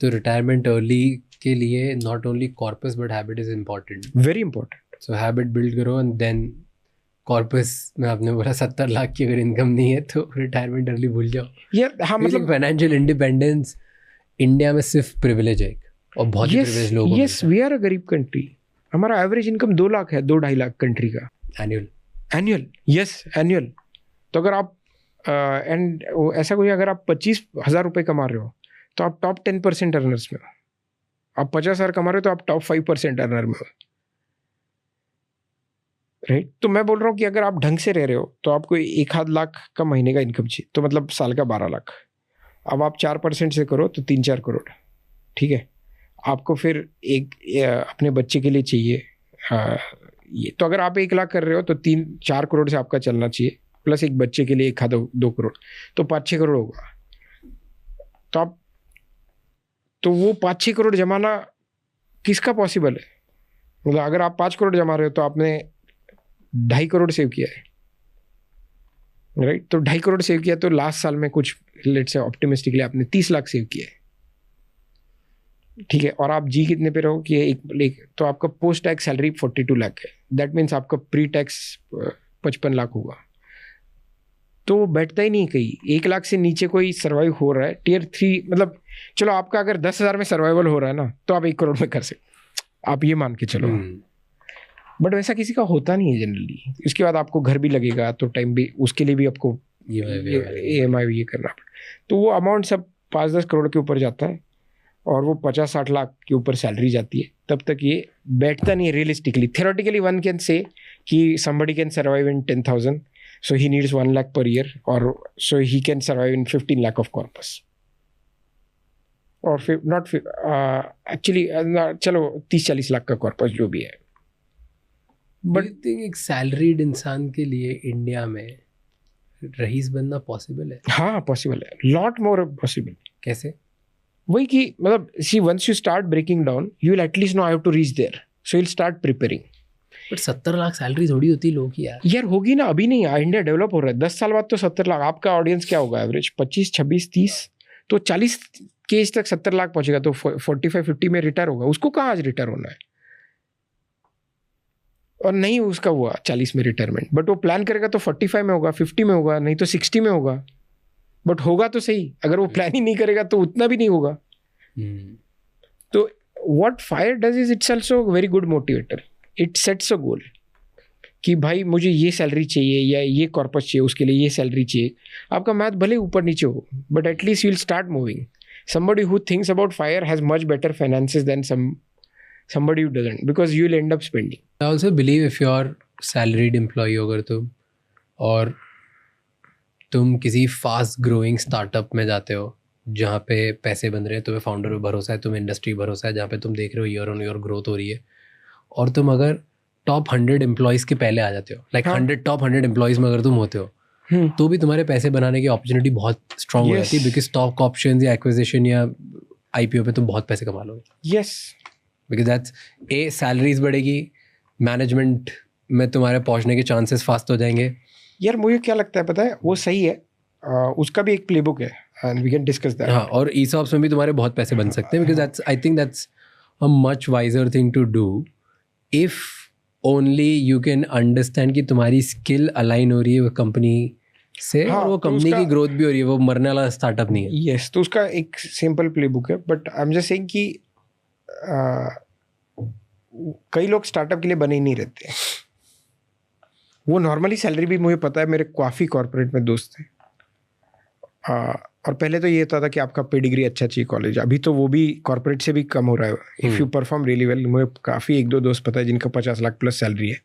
तो रिटायरमेंट अर्ली के लिए not only corpus but habit is important, very important. So habit build करो एंड देन कॉर्पस में आपने बोला 70 लाख की अगर इनकम नहीं है तो रिटायरमेंट अर्ली भूल जाओ. यार हाँ, मतलब फाइनेंशियल इंडिपेंडेंस इंडिया में सिर्फ प्रिविलेज है और बहुत ही प्रिविलेज लोग. यस, वी आर अ गरीब कंट्री. हमारा एवरेज इनकम 2 लाख है, 2-2.5 लाख कंट्री का एनुअल. Yes, annual. तो अगर आप एंड ऐसा कोई, अगर आप 25,000 रुपये कमा रहे हो तो आप टॉप 10% अर्नर्स में हो. आप 50,000 कमा रहे हो तो आप टॉप 5% अर्नर में हो, राइट. तो मैं बोल रहा हूँ कि अगर आप ढंग से रह रहे हो तो आपको 1-1.5 लाख का महीने का इनकम चाहिए, तो मतलब साल का 12 लाख. अब आप 4% से करो तो 3-4 करोड़, ठीक है. आपको फिर एक अपने बच्चे के लिए चाहिए ये, तो अगर आप 1 लाख कर रहे हो तो 3-4 करोड़ से आपका चलना चाहिए, प्लस एक बच्चे के लिए 1-2 करोड़, तो 5-6 करोड़ होगा. तो वो 5-6 करोड़ जमाना किसका पॉसिबल है? मतलब अगर आप 5 करोड़ जमा रहे हो तो आपने 2.5 करोड़ सेव किया है, राइट. तो 2.5 करोड़ सेव किया तो लास्ट साल में कुछ लेट्स से ऑप्टिमिस्टिकली आपने 30 लाख सेव किया है, ठीक है. और आप जी कितने पे रहो कि एक तो आपका पोस्ट टैक्स सैलरी 42 लाख है. दैट मीन्स आपका प्री टैक्स 55 लाख होगा. तो वो बैठता ही नहीं कहीं. 1 लाख से नीचे कोई सर्वाइव हो रहा है टियर 3, मतलब चलो आपका अगर 10,000 में सर्वाइवल हो रहा है ना तो आप 1 करोड़ में कर सकते, आप ये मान के चलो. बट वैसा किसी का होता नहीं है जनरली. उसके बाद आपको घर भी लगेगा तो टाइम भी, उसके लिए भी आपको EMI ये करना पड़े. तो वो अमाउंट सब 5-10 करोड़ के ऊपर जाता है और वो 50-60 लाख के ऊपर सैलरी जाती है. तब तक ये बैठता नहीं है realistically. Theoretically one can say कि somebody can survive in 10,000, so he needs 1 lakh per year, or so he can survive in 15 lakh of corpus, or not actually चलो 30-40 लाख का कॉर्पस जो भी है. बट एक सैलरीड इंसान के लिए इंडिया में रईस बनना पॉसिबल है? हाँ पॉसिबल है, लॉट मोर पॉसिबल. कैसे? वही कि मतलब see once you start breaking down you will at least know I have to reach there, so you will start preparing. But 70 lakh salary थोड़ी होती लोगों की यार होगी ना, अभी नहीं. इंडिया डेवलप हो रहा है, 10 साल बाद तो 70 लाख. आपका ऑडियंस क्या होगा एवरेज 25, 26, 30, तो 40 के एज तक 70 लाख पहुंचेगा तो 45-50 में रिटायर होगा. उसको कहाँ आज रिटायर होना है? और नहीं उसका हुआ 40 में रिटायरमेंट, बट वो प्लान करेगा तो 45 में होगा, 50 में होगा, नहीं तो 60 में होगा. बट होगा तो सही. अगर वो प्लान ही नहीं करेगा तो उतना भी नहीं होगा. तो what fire does is it's also very good motivator. It sets a goal कि भाई मुझे ये सैलरी चाहिए या ये कॉर्पस चाहिए, उसके लिए ये सैलरी चाहिए. आपका मैथ भले ऊपर नीचे हो but at least you will start moving. somebody who thinks about fire has much better finances than somebody who doesn't, because you will end up spending. I also believe if you're salaried employee अगर तुम और तुम किसी फास्ट ग्रोइंग स्टार्टअप में जाते हो जहाँ पे पैसे बन रहे हैं, तुम्हें फाउंडर पे भरोसा है, तुम्हें इंडस्ट्री भरोसा है, जहाँ पे तुम देख रहे हो ईयर ऑन ईयर ग्रोथ हो रही है, और तुम अगर टॉप 100 एम्प्लॉयज़ के पहले आ जाते हो, लाइक 100 टॉप 100 एम्प्लॉयज़ में अगर तुम होते हो तो भी तुम्हारे पैसे बनाने की अपॉर्चुनिटी बहुत स्ट्रांग हो जाती है, बिकॉज स्टॉक ऑप्शंस या एक्विजिशन या IPO पे तुम बहुत पैसे कमा लोगे. यस, बिकॉज दैट्स सैलरीज बढ़ेगी, मैनेजमेंट में तुम्हारे पहुंचने के चांसेस फास्ट हो जाएंगे. यार मुझे क्या लगता है पता है, वो सही है, उसका भी एक प्लेबुक है and we can discuss that. हाँ, और ESOPs में भी तुम्हारे बहुत पैसे बन सकते हैं, because that's I think that's a much wiser thing to do if only you can understand कि तुम्हारी स्किल अलाइन हो रही है वो कंपनी से. हाँ, और वो कंपनी की ग्रोथ भी हो रही है, वो मरने वाला स्टार्टअप नहीं है. यस, तो उसका एक सिंपल प्लेबुक है. But I am just saying कि कई लोग स्टार्टअप के लिए बने ही नहीं रहते। वो नॉर्मली सैलरी भी, मुझे पता है, मेरे काफ़ी कॉर्पोरेट में दोस्त थे, और पहले तो ये होता था कि आपका पेडिग्री अच्छा चाहिए कॉलेज, अभी तो वो भी कॉर्पोरेट से भी कम हो रहा है। If you perform really well, मुझे काफ़ी 1-2 दोस्त पता है जिनका 50 लाख प्लस सैलरी है,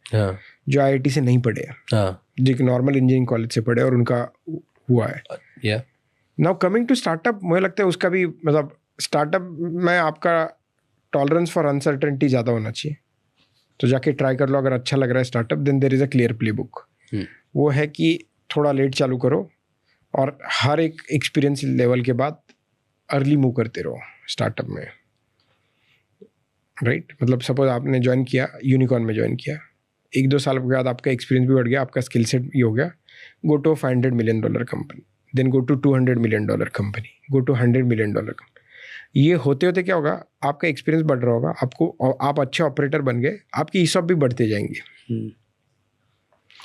जो IIT से नहीं पढ़े, जो एक नॉर्मल इंजीनियरिंग कॉलेज से पढ़े और उनका हुआ है। नाउ कमिंग टू स्टार्टअप, मुझे लगता है उसका भी मतलब स्टार्टअप में आपका टॉलरेंस फॉर अनसर्टेनिटी ज़्यादा होना चाहिए। तो जाके ट्राई कर लो, अगर अच्छा लग रहा है startup, then there is a clear play book. वो है कि थोड़ा लेट चालू करो और हर एक एक्सपीरियंस लेवल के बाद अर्ली मूव करते रहो स्टार्टअप में, राइट? मतलब सपोज आपने ज्वाइन किया, यूनिकॉर्न में ज्वाइन किया, 1-2 साल के बाद आपका एक्सपीरियंस भी बढ़ गया, आपका स्किल सेट भी हो गया, go to $500 million company, then go to $200 million company, go to $100 million company. ये होते होते क्या होगा, आपका एक्सपीरियंस बढ़ रहा होगा, आपको, आप अच्छे ऑपरेटर बन गए, आपकी ESOP भी बढ़ते जाएंगे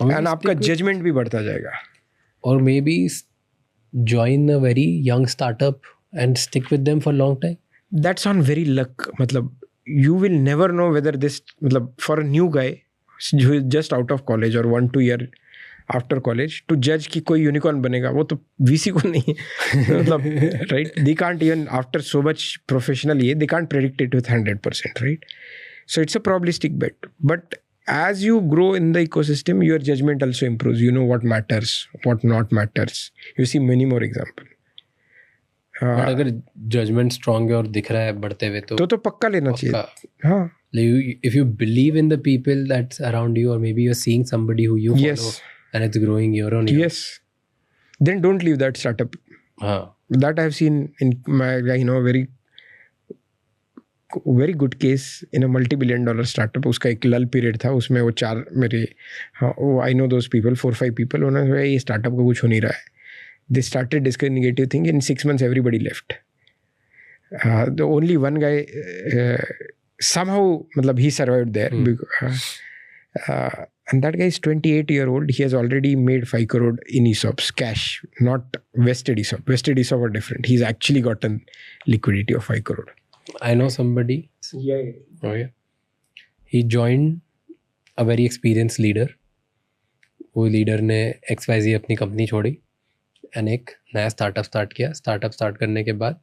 एंड आपका जजमेंट भी बढ़ता जाएगा। और may be join a very young startup and stick with them for a long time. That's on very luck. मतलब you will never know whether this, मतलब for a new guy who is just out of college or 1-2 year after college to judge कि कोई यूनिकॉर्न बनेगा, वो तो VC को नहीं मतलब right, they can't even after so much professional ये they can't predict it with 100%, right? So it's a probabilistic bet, but as you grow in the ecosystem, your judgment also improves. You know what matters, what not matters. You see many more examples. But अगर judgment strong है और दिख रहा है बढ़ते हुए, तो पक्का लेना चाहिए। हाँ। If you believe in the people that's around you, or maybe you're seeing somebody who you follow and it's growing your own. Yes. Then don't leave that startup. That I've seen in my, very good case in a multi-billion-dollar startup. उसका एक लल पीरियड था, उसमें वो 4 मेरे, I know those people, 4-5 people, उन्होंने ये स्टार्टअप का कुछ हो नहीं रहा है. They started discussing negative thing. In 6 months, everybody left. The only one guy somehow, मतलब he survived there. And that guy is 28-year-old. He has already made 5 crore in ESOPs, cash, not vested ESOP. Vested ESOP are different. He's actually gotten liquidity of 5 crore. I know somebody. Yeah. Oh yeah. He joined a very experienced leader. वो लीडर ने XYZ अपनी कंपनी छोड़ी एंड एक नया स्टार्टअप स्टार्ट किया. स्टार्टअप स्टार्ट करने के बाद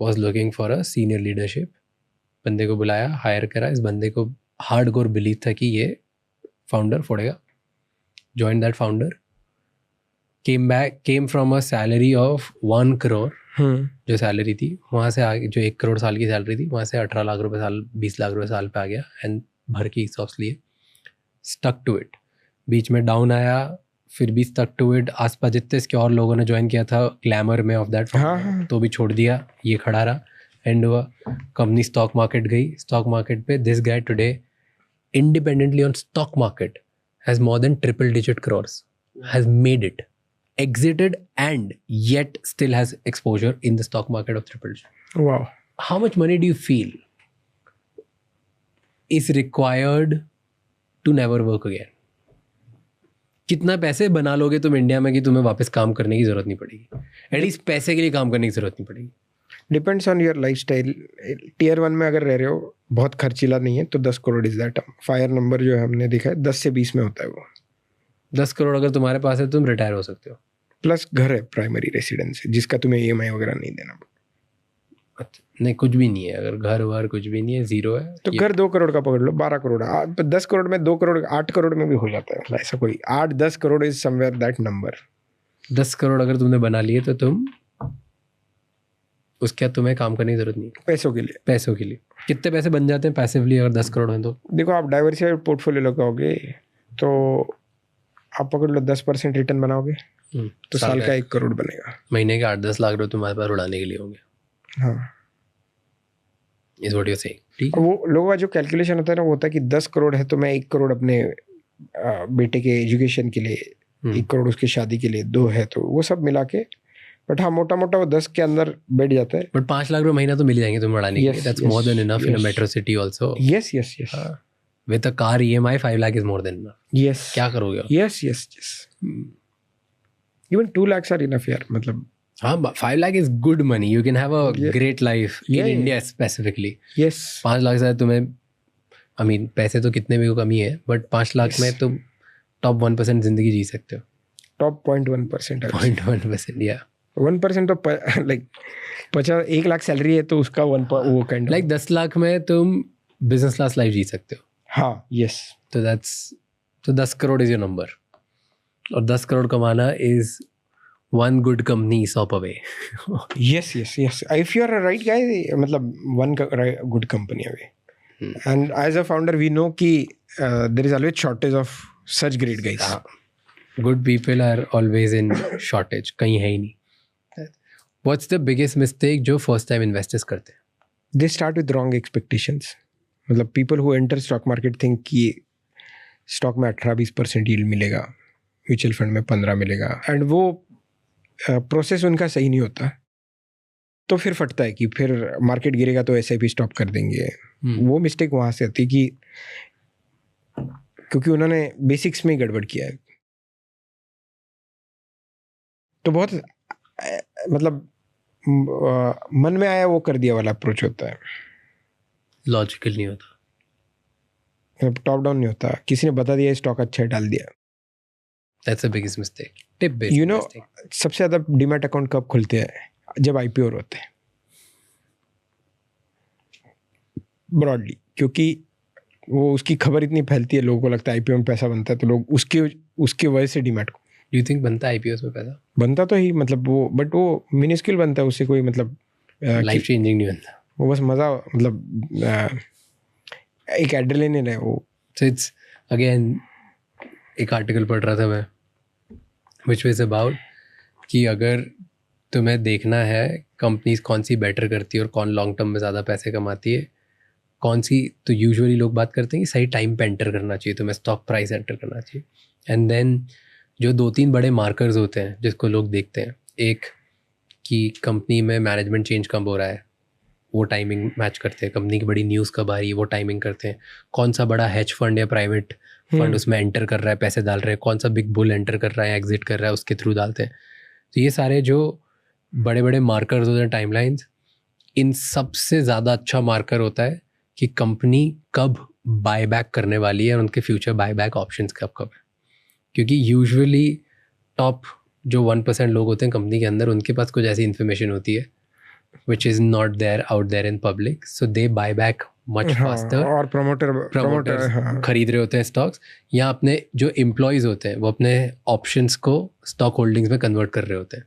was looking for a senior leadership. बंदे को बुलाया, हायर करा. इस बंदे को हार्ड कोर बिलीव था कि ये फाउंडर फोड़ेगा. Join that founder. Came from a salary of 1 crore जो सैलरी थी, वहाँ से आगे जो 1 crore साल की सैलरी थी, वहाँ से 18 लाख रुपए साल, 20 लाख रुपए साल पे आ गया एंड भर के ESOPs लिए. Stuck to it. बीच में डाउन आया, फिर भी स्टक टू इट. आसपास जितने इसके और लोगों ने ज्वाइन किया था ग्लैमर में ऑफ दैट, तो भी छोड़ दिया. ये खड़ा रहा. एंड हुआ, कंपनी स्टॉक मार्केट गई. स्टॉक मार्केट पे this guy today independently on stock market has more than triple digit crores, has made it, exited, and yet still has exposure in the stock market of triple digit. Wow. How much money do you feel is required to never work again? कितना पैसे बना लोगे तुम इंडिया में कि तुम्हें वापस काम करने की जरूरत नहीं पड़ेगी? एटलीस्ट पैसे के लिए काम करने की जरूरत नहीं पड़ेगी. Depends on your lifestyle. Tier 1 में अगर रह रहे हो, बहुत खर्चीला नहीं है, तो 10 crore is that. Fire number जो है हमने देखा है 10 से 20 में होता है वो. 10 crore अगर तुम्हारे पास है, तुम रिटायर हो सकते हो. प्लस घर है, प्राइमरी रेसिडेंस है, जिसका तुम्हें EMI वगैरह नहीं देना. अच्छा, नहीं कुछ भी नहीं है. अगर घर वर कुछ भी नहीं है, जीरो है, तो घर 2 crore का पकड़ लो, 12 crore. 10 crore में 2 crore, 8 crore में भी हो जाता है. ऐसा कोई 8-10 crore is somewhere that number. 10 crore अगर तुमने बना लिए तो तुम उसके बाद तुम्हें काम करने की जरूरत नहीं. पैसों के लिए. पैसों के लिए कितने पैसे बन जाते हैं पैसिवली अगर 10 crore हैं तो? देखो, आप डाइवर्सिफाइड पोर्टफोलियो लगाओगे तो आप पकड़ लो 10% रिटर्न बनाओगे तो साल का 1 crore बनेगा. महीने के 8-10 लाख रुपए तुम्हारे पास उड़ाने के लिए होंगे. हाँ, is what you are saying. ठीक है. वो लोगों का जो कैलकुलेशन होता है ना, वो होता है कि 10 crore है तो मैं 1 crore अपने बेटे के एजुकेशन के लिए, 1 crore उसकी शादी के लिए, 2 है तो वो सब मिला के. बट हाँ, मोटा मोटा वो 10 के अंदर बैठ जाता है. बट 5 लाख रुपए महीना तो मिल ही जाएंगे तुम्हें उड़ाने के लिए. That's more than enough in a metro city also. Yes yes yes. With a car EMI 5 lakh is more than enough. Yes. क्या करोगे? Yes yes yes. Even 2 lakhs are enough यार. मतलब हाँ, 5 lakh is good money. You can have a great life in India specifically. Yes. 5 lakh से तुम्हें आई मीन पैसे तो कितने भी कमी है, बट 5 लाख में तुम टॉप 1% जिंदगी जी सकते हो. टॉप 0.1%. 0.1%, या 1% तो लाइक 1 लाख सैलरी है तो उसका वो काइंड लाइक 10 लाख में तुम बिजनेस क्लास लाइफ जी सकते हो. हाँ, यस. तो 10 करोड़ इज योर नंबर, और 10 करोड़ कमाना is one good company stop away. Yes. If you are a right guy, मतलब one good company away. And as a founder, we know कि there is always shortage of such great guys. Good people are always in shortage. कहीं है ही नहीं. What's the biggest mistake जो first time investors करते हैं? They start with wrong expectations. मतलब people who enter stock market think कि stock में 18-20% yield मिलेगा, mutual fund में 15 मिलेगा, and वो प्रोसेस उनका सही नहीं होता, तो फिर फटता है कि फिर मार्केट गिरेगा तो SIP स्टॉप कर देंगे. वो मिस्टेक वहाँ से आती है कि क्योंकि उन्होंने बेसिक्स में ही गड़बड़ किया है. तो बहुत मतलब मन में आया वो कर दिया वाला अप्रोच होता है, लॉजिकल नहीं होता, टॉप डाउन नहीं होता. किसी ने बता दिया स्टॉक अच्छा है, डाल दिया. That's the biggest mistake. Tip based. You know, सबसे ज़्यादा डीमैट अकाउंट कब खुलते हैं? जब IPO होते हैं. ब्रॉडली, क्योंकि वो उसकी खबर इतनी फैलती है, लोगों को लगता है IPO में पैसा बनता है, तो लोग उसके वजह से डीमैट को. Do you think बनता है IPO में पैसा? बनता तो ही, मतलब वो, बट वो मिनिस्क्यूल बनता है, उससे कोई मतलब लाइफ चेंजिंग नहीं बनता. वो बस मज़ा, मतलब एक एड्रेनलिन है वो. So it's again एक आर्टिकल पढ़ रहा था मैं, which was about कि अगर तुम्हें देखना है कंपनीज कौन सी बेटर करती है और कौन लॉन्ग टर्म में ज़्यादा पैसे कमाती है, कौन सी, तो यूजुअली लोग बात करते हैं कि सही टाइम पे एंटर करना चाहिए, तुम्हें स्टॉक प्राइस एंटर करना चाहिए. एंड देन जो 2-3 बड़े मार्कर्स होते हैं जिसको लोग देखते हैं, एक कि कंपनी में मैनेजमेंट चेंज कब हो रहा है, वो टाइमिंग मैच करते हैं. कंपनी की बड़ी न्यूज़ कब आ रही है, वो टाइमिंग करते हैं. कौन सा बड़ा हेज फंड या प्राइवेट फंड उसमें एंटर कर रहा है, पैसे डाल रहे हैं, कौन सा बिग बुल एंटर कर रहा है, एग्जिट कर रहा है, उसके थ्रू डालते हैं. तो ये सारे जो बड़े बड़े मार्कर्स होते हैं, टाइमलाइंस, इन सबसे ज़्यादा अच्छा मार्कर होता है कि कंपनी कब बाय बैक करने वाली है और उनके फ्यूचर बाय बैक ऑप्शंस कब है. क्योंकि यूजुअली टॉप जो 1% लोग होते हैं कंपनी के अंदर, उनके पास कुछ ऐसी इन्फॉर्मेशन होती है which is not there out there in public, so they buy back much faster. और प्रमोटर खरीद रहे होते हैं स्टॉक्स, या अपने जो एम्प्लॉयज़ होते हैं वो अपने ऑप्शंस को स्टॉक होल्डिंग्स में कन्वर्ट कर रहे होते हैं.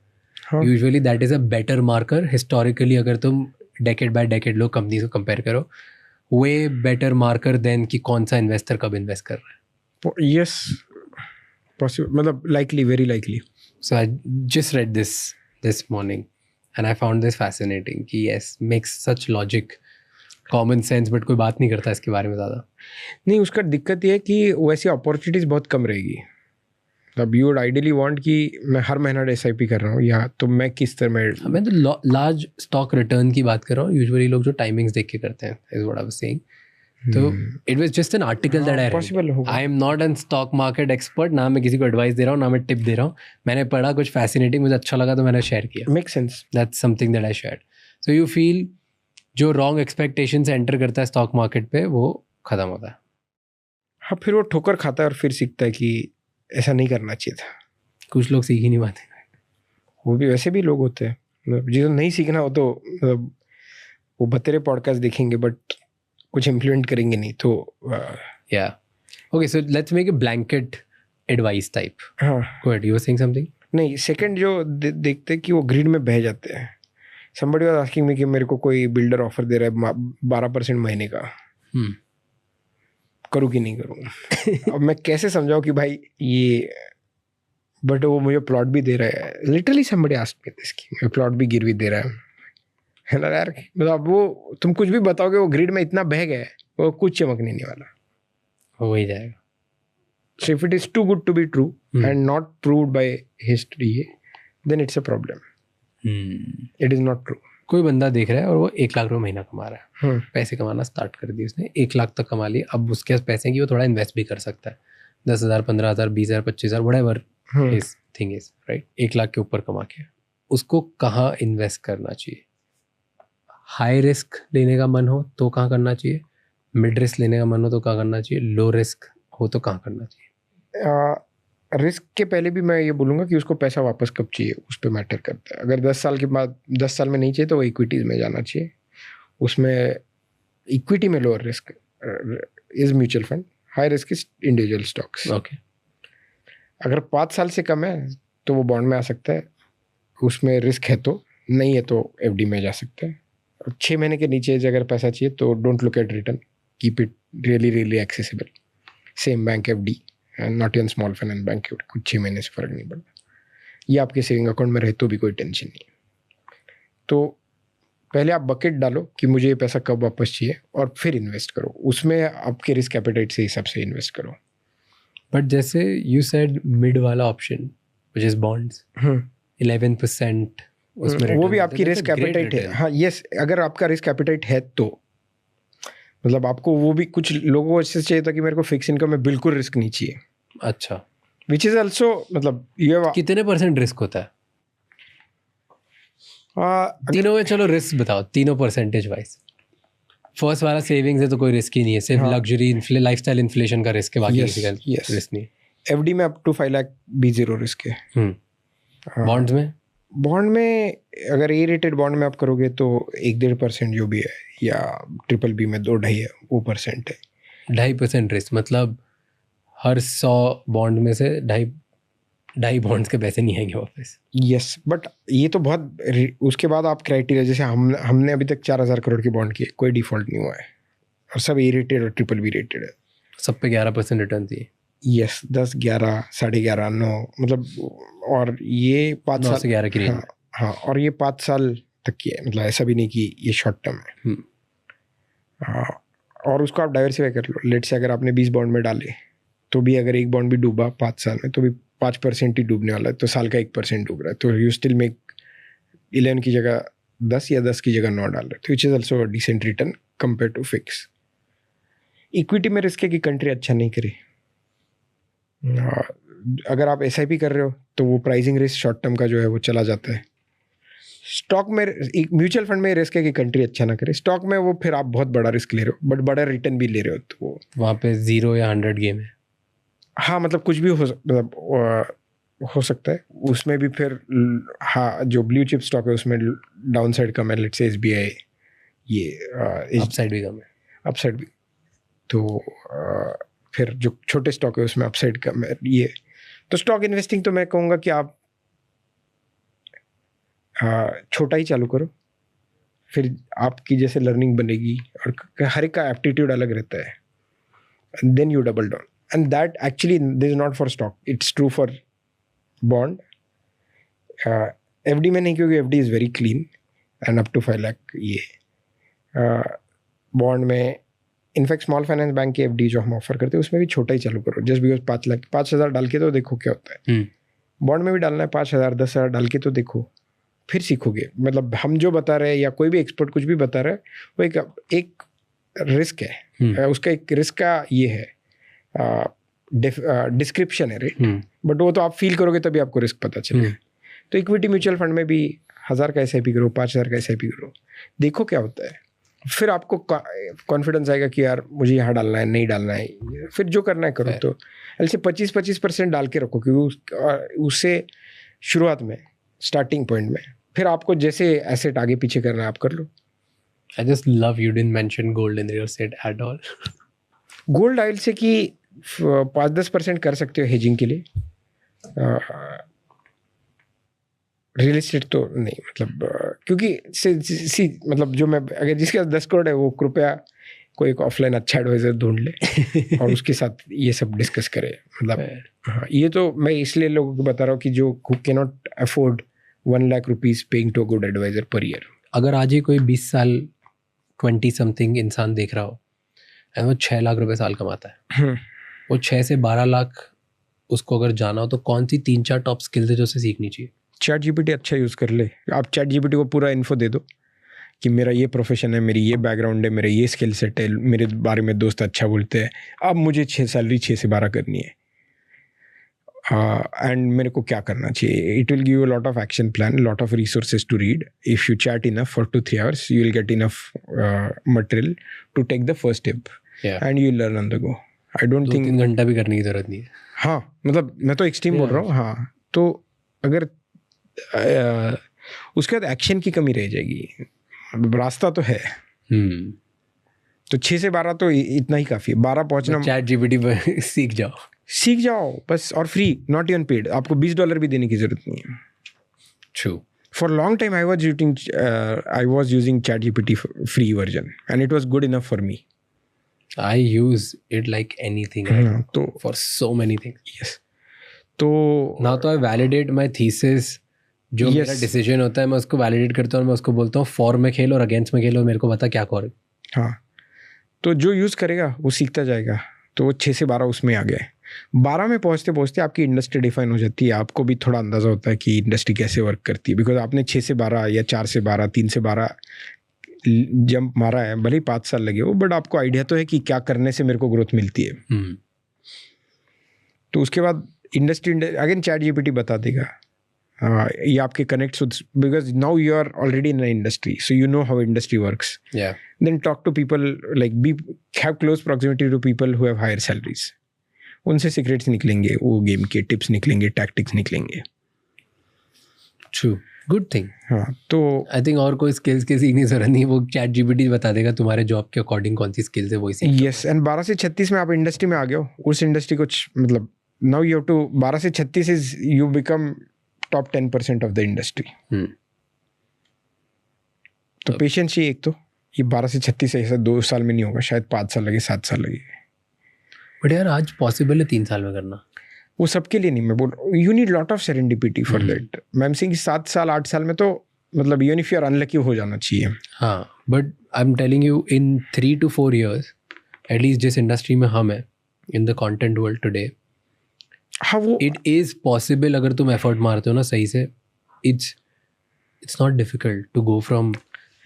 Usually that is a better marker historically. अगर तुम डेकेड बाय डेकेड लोग कंपनीज को कंपेयर करो, वे बेटर मार्कर देन कि कौन सा इन्वेस्टर कब इन्वेस्ट कर रहा है. यस, पॉसिबल, मतलब likely, very likely. So I just read this morning and I found this fascinating कि yes, makes such logic, common sense, but कोई बात नहीं करता इसके बारे में ज़्यादा. नहीं, उसका दिक्कत ये है कि वैसी अपॉर्चुनिटीज़ बहुत कम रहेगी. तब यू वुड आइडियली वांट कि मैं हर महीना SIP कर रहा हूँ, या तो मैं किस तरह में, मैं तो लार्ज स्टॉक रिटर्न की बात कर रहा हूँ. यूजुअली लोग जो टाइमिंग्स देख के करते हैं, is what I was saying. तो it was just an article that I read. I am not an stock market expert, ना मैं किसी को एडवाइस दे रहा हूँ, ना मैं टिप दे रहा हूँ. मैंने पढ़ा, कुछ फैसिनेटिंग, मुझे अच्छा लगा तो मैंने शेयर किया. Make sense. That's something that I shared. So you feel जो रॉन्ग एक्सपेक्टेशन से एंटर करता है स्टॉक मार्केट पे, वो खत्म होता है. हाँ, फिर वो ठोकर खाता है और फिर सीखता है कि ऐसा नहीं करना चाहिए था. कुछ लोग सीख ही नहीं पाते. वो भी वैसे भी लोग होते हैं, जिनको नहीं सीखना हो तो वो बतेरे पॉडकास्ट देखेंगे बट कुछ इम्प्लीमेंट करेंगे नहीं. तो या okay, so let's make a blanket advice type. हाँ, go ahead, you were saying something. नहीं, सेकंड जो देखते हैं कि वो ग्रिड में बह जाते हैं. समबडी वाज आस्किंग मी कि मेरे को कोई बिल्डर ऑफर दे रहा है 12% महीने का, करूँ कि नहीं करूँ. अब मैं कैसे समझाऊँ कि भाई ये, बट वो मुझे प्लॉट भी दे रहा है. Literally somebody asked me this कि प्लॉट भी गिरवी दे रहा है ना यार. मतलब वो तुम कुछ भी बताओगे, वो ग्रिड में इतना बह गया है, वो कुछ चमकने नहीं वाला. हो ही जाएगा. So if it is too good to be true and not proved by history, then it's a problem. It is not true. कोई बंदा देख रहा है और वो 1 लाख रुपये महीना कमा रहा है. पैसे कमाना स्टार्ट कर दिए उसने, 1 लाख तक कमा लिया. अब उसके पास पैसे हैं कि वो थोड़ा इन्वेस्ट भी कर सकता है. 10,000, 15,000, 20,000, 25,000, whatever his thing is, right? 1 lakh के ऊपर कमा के उसको कहाँ इन्वेस्ट करना चाहिए? हाई रिस्क लेने का मन हो तो कहाँ करना चाहिए? मिड रिस्क लेने का मन हो तो क्या करना चाहिए, लो रिस्क हो तो कहाँ करना चाहिए? रिस्क के पहले भी मैं ये बोलूँगा कि उसको पैसा वापस कब चाहिए, उस पर मैटर करता है। अगर 10 साल के बाद 10 साल में नहीं चाहिए तो वो इक्विटीज़ में जाना चाहिए। उसमें इक्विटी में lower risk is mutual fund, high risk is individual stocks. Okay. अगर 5 साल से कम है तो वो बॉन्ड में आ सकता है, उसमें रिस्क है तो, नहीं है तो एफडी में जा सकता है। 6 महीने के नीचे अगर पैसा चाहिए तो don't look at return, keep it really accessible. Same bank FD, not in small finance bank, कुछ 6 महीने से फ़र्क नहीं पड़ता। ये आपके सेविंग अकाउंट में रहे तो भी कोई टेंशन नहीं। तो पहले आप बकेट डालो कि मुझे ये पैसा कब वापस चाहिए, और फिर इन्वेस्ट करो। उसमें आपके रिस्क एपेटाइट से हिसाब से इन्वेस्ट करो। बट जैसे यू सेड मिड वाला ऑप्शन व्हिच इज बॉन्ड्स, 11% उसमें वो भी आपकी रिस्क एपेटाइट है। हाँ यस, अगर आपका रिस्क एपेटाइट है तो, मतलब आपको वो भी, कुछ लोगों को ऐसे चाहिए था कि मेरे को फिक्स इनकम में बिल्कुल रिस्क नहीं चाहिए। अच्छा, विच इज ऑल्सो, मतलब ये कितने % रिस्क होता है तीनों में? चलो रिस्क बताओ तीनों परसेंटेज वाइज। फर्स्ट वाला सेविंग्स है तो कोई रिस्क ही नहीं है, सिर्फ लग्जरी लाइफस्टाइल इन्फ्लेशन का रिस्क है, बाकी किसी का रिस्क नहीं। एफडी में अप टू 5 लाख भी जीरो रिस्क है। बॉन्ड्स में? बॉन्ड में अगर ए रेटेड बॉन्ड में आप करोगे तो 1-1.5% जो भी है, या ट्रिपल बी में 2-2.5 है, वो % है। 2.5% रिस्क, मतलब हर 100 बॉन्ड में से 2.5 बॉन्ड्स के पैसे नहीं आएंगे वापस। यस, बट ये तो बहुत, उसके बाद आप क्राइटेरिया, जैसे हमने अभी तक 4,000 करोड़ के बॉन्ड किए, कोई डिफॉल्ट नहीं हुआ है, और सब ए रेटेड और ट्रिपल बी रेटेड है। सब पे 11% रिटर्न थी। यस, 10, 11, 11.5, 9, मतलब, और ये 5 साल से 11 की रेंज। हाँ, और ये 5 साल तक की है, मतलब ऐसा भी नहीं कि ये शॉर्ट टर्म है। हाँ, और उसको आप डाइवर्सिफाई कर लो। लेट से अगर आपने 20 बॉन्ड में डाले तो भी अगर एक बॉन्ड भी डूबा 5 साल में तो भी 5% ही डूबने वाला है, तो साल का 1% डूब रहा है, तो यू स्टिल मेक 11 की जगह 10 या 10 की जगह 9 डाल रहे, तो which is also decent return compare to fix. Equity में रिस्क है कि कंट्री अच्छा नहीं करे। अगर आप SIP कर रहे हो तो वो प्राइसिंग रिस्क शॉर्ट टर्म का जो है वो चला जाता है। स्टॉक में, म्यूचुअल फंड में रिस्क है कि कंट्री अच्छा ना करे। स्टॉक में वो फिर आप बहुत बड़ा रिस्क ले रहे हो, बट बड़ा रिटर्न भी ले रहे हो, तो वो वहाँ पे 0 या 100 गेम है। हाँ, मतलब कुछ भी हो सकता है उसमें भी फिर। हाँ, जो ब्लू चिप स्टॉक है उसमें डाउन साइड कम है, लेट्स से SBI, ये अपसाइड भी कम है। अपसाइड भी, तो फिर जो छोटे स्टॉक है उसमें अपसाइड कम है। ये तो स्टॉक इन्वेस्टिंग तो मैं कहूँगा कि आप छोटा ही चालू करो, फिर आपकी जैसे लर्निंग बनेगी, और हर एक का एप्टीट्यूड अलग रहता है, and then you double down. And that actually this is not for stock, it's true for bond. FD में नहीं, क्योंकि FD is very clean and up to 5 lakh. ये बॉन्ड में इनफैक्ट स्मॉल फाइनेंस बैंक की FD जो हम ऑफर करते हैं उसमें भी छोटा ही चालू करो, जस्ट बिकॉज 5 लाख 5,000 डाल के तो देखो क्या होता है। बॉन्ड में भी डालना है 5,000 10,000 डाल के तो देखो, फिर सीखोगे। मतलब हम जो बता रहे हैं या कोई भी एक्सपर्ट कुछ भी बता रहा है, वो एक रिस्क है, उसका एक रिस्क का ये है, डिस्क्रिप्शन है, राइट? बट वो तो आप फील करोगे तभी आपको रिस्क पता चलेगा। तो इक्विटी म्यूचुअल फंड में भी 1,000 का SIP करो, 5,000 का SIP करो, देखो क्या होता है, फिर आपको कॉन्फिडेंस आएगा कि यार मुझे यहाँ डालना है, नहीं डालना है, फिर जो करना है करो। तो ऐसे 25% डाल के रखो, क्योंकि उससे शुरुआत में, स्टार्टिंग पॉइंट में, फिर आपको जैसे एसेट आगे पीछे करना है आप कर लो। I just love you didn't mention gold in your set at all. Gold I'll say कि 5-10% कर सकते हो हेजिंग के लिए। रियल एस्टेट तो नहीं, मतलब क्योंकि मतलब जो मैं, अगर जिसके पास 10 करोड़ है वो कृपया कोई एक ऑफलाइन अच्छा एडवाइजर ढूंढ ले और उसके साथ ये सब डिस्कस करे। मतलब हाँ, ये तो मैं इसलिए लोगों को बता रहा हूँ कि जो can not afford 1 lakh rupees paying to good advisor per year. अगर आज ही कोई 20 साल 20 समथिंग इंसान देख रहा हो और वो 6 लाख रुपए साल कमाता है, वो 6 से 12 लाख उसको अगर जाना हो तो कौन सी 3-4 टॉप स्किल्स है जो उसे सीखनी चाहिए? ChatGPT अच्छा यूज़ कर ले। आप ChatGPT को पूरा इन्फो दे दो कि मेरा ये प्रोफेशन है, मेरी ये बैकग्राउंड है, मेरा ये स्किल सेट है, मेरे बारे में दोस्त अच्छा बोलते हैं, अब मुझे सैलरी 6 से 12 करनी है, एंड मेरे को क्या करना चाहिए। It will give you lot of action plan, lot of resources to read. If you chat enough for 2-3 hours, you will get enough material to take the first step. And you learn on the go. I don't think 2-3 घंटा भी करने की जरूरत नहीं है. हाँ, मतलब मैं तो एक्सट्रीम बोल रहा हूँ. हाँ, तो अगर उसके बाद एक्शन की कमी रह जाएगी. रास्ता तो है. तो 6 से 12 तो इतना ही काफ़ी है. 12 पहुँचना. ChatGPT पर सीख जाओ बस. और फ्री, नॉट इवन पेड. आपको $20 भी देने की जरूरत नहीं है. True. For a long time, I was using ChatGPT free version, and it was good enough for me. I use it like anything. तो for so many things. Yes. तो now तो I validate my thesis. जो मेरा डिसीजन होता है मैं उसको वैलिडेट करता हूँ. मैं उसको बोलता हूँ फॉर में खेल और अगेंस्ट में खेल और मेरे को बता क्या करो. हाँ, तो जो यूज़ करेगा वो सीखता जाएगा. तो वो 6 से 12 उसमें आ गए. 12 में पहुँचते पहुँचते आपकी इंडस्ट्री डिफाइन हो जाती है. आपको भी थोड़ा अंदाज़ा होता है कि इंडस्ट्री कैसे वर्क करती है. बिकॉज आपने 6 से 12 या 4 से 12, 3 से 12 जंप मारा है. भले ही 5 साल लगे हो, बट आपको आइडिया तो है कि क्या करने से मेरे को ग्रोथ मिलती है. तो उसके बाद इंडस्ट्री अगेन ChatGPT बता देगा. ये आपके connects, because now you are already in industry, so you know how industry works. Then talk to people, like have close proximity to people who have higher salaries. उनसे सीक्रेट्स निकलेंगे, वो गेम के टिप्स निकलेंगे, टैक्टिक्स निकलेंगे. True, good thing. हाँ, तो आई थिंक और कोई स्किल्स की सीखने की जरूरत नहीं. वो ChatGPT बता देगा तुम्हारे जॉब के अकॉर्डिंग कौन सी स्किल्स है वही सीख. यस. एंड 12 से 36 में आप इंडस्ट्री में आ गए हो. उस इंडस्ट्री कुछ मतलब नाउ यू हैव टू 12 से 36 is you become top 10% of the industry. तो पेशेंस चाहिए एक. तो ये 12 से 36 ऐसा 2 साल में नहीं होगा, शायद 5 साल लगे, 7 साल लगे. बट यार आज पॉसिबल है 3 साल में करना. वो सबके लिए नहीं. मैं बोल you need lot of serendipity for that. मैं एम सेइंग 7 साल 8 साल में तो मतलब even if you are unlucky हो जाना चाहिए. हाँ, but I am telling you in 3 to 4 years at least जिस इंडस्ट्री में हम है in the content world today, हाँ, वो इट इज़ पॉसिबल. अगर तुम एफर्ट मारते हो ना सही से, it's not difficult to go from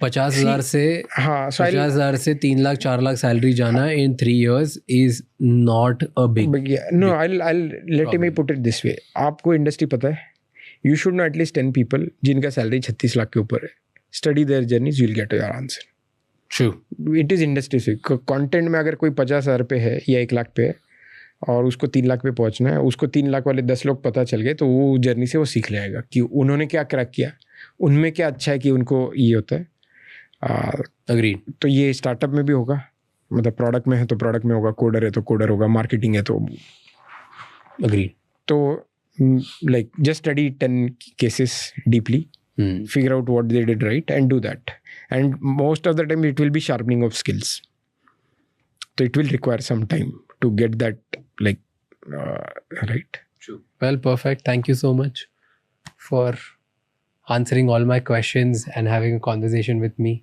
50,000 से 50,000 से 3 लाख 4 लाख सैलरी जाना in 3 years is not a big. No, I'll let me put it this way. आपको इंडस्ट्री पता है. You should know at least 10 people जिनका सैलरी 36 लाख के ऊपर है. Study their journeys, you will get your answer. True. It is industry से. कंटेंट में अगर कोई 50,000 पे है या 1 लाख पे है और उसको 3 लाख पे पहुंचना है, उसको 3 लाख वाले 10 लोग पता चल गए, तो वो जर्नी से वो सीख लेगा कि उन्होंने क्या क्रैक किया, उनमें क्या अच्छा है कि उनको ये होता है. अग्रीड. तो ये स्टार्टअप में भी होगा. मतलब प्रोडक्ट में है तो प्रोडक्ट में होगा, कोडर है तो कोडर होगा, मार्केटिंग है तो. अग्रीड. तो like just study 10 cases deeply, figure out what they did right and do that. And most of the time it will be sharpening of skills. So it will require some time to get that like right. True. Well, perfect. Thank you so much for answering all my questions and having a conversation with me.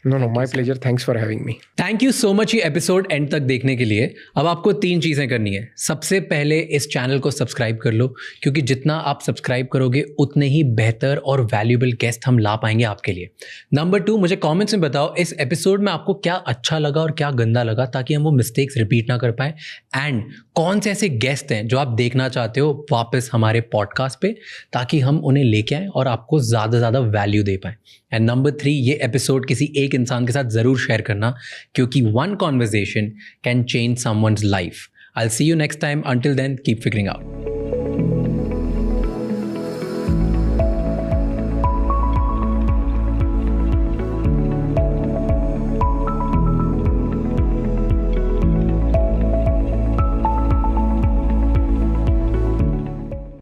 No, my pleasure. Thanks for having me. Thank you so much ये एपिसोड एंड तक देखने के लिए. अब आपको 3 चीज़ें करनी है. सबसे पहले इस चैनल को सब्सक्राइब कर लो, क्योंकि जितना आप सब्सक्राइब करोगे उतने ही बेहतर और वैल्यूएबल गेस्ट हम ला पाएंगे आपके लिए. नंबर 2, मुझे कमेंट्स में बताओ इस एपिसोड में आपको क्या अच्छा लगा और क्या गंदा लगा, ताकि हम वो मिस्टेक्स रिपीट ना कर पाए. एंड कौन से ऐसे गेस्ट हैं जो आप देखना चाहते हो वापस हमारे पॉडकास्ट पे, ताकि हम उन्हें लेके आएँ और आपको ज़्यादा से ज़्यादा वैल्यू दे पाएँ. एंड नंबर 3, ये एपिसोड किसी एक इंसान के साथ ज़रूर शेयर करना, क्योंकि one conversation can change someone's life. I'll see you next time. Until then, keep figuring out.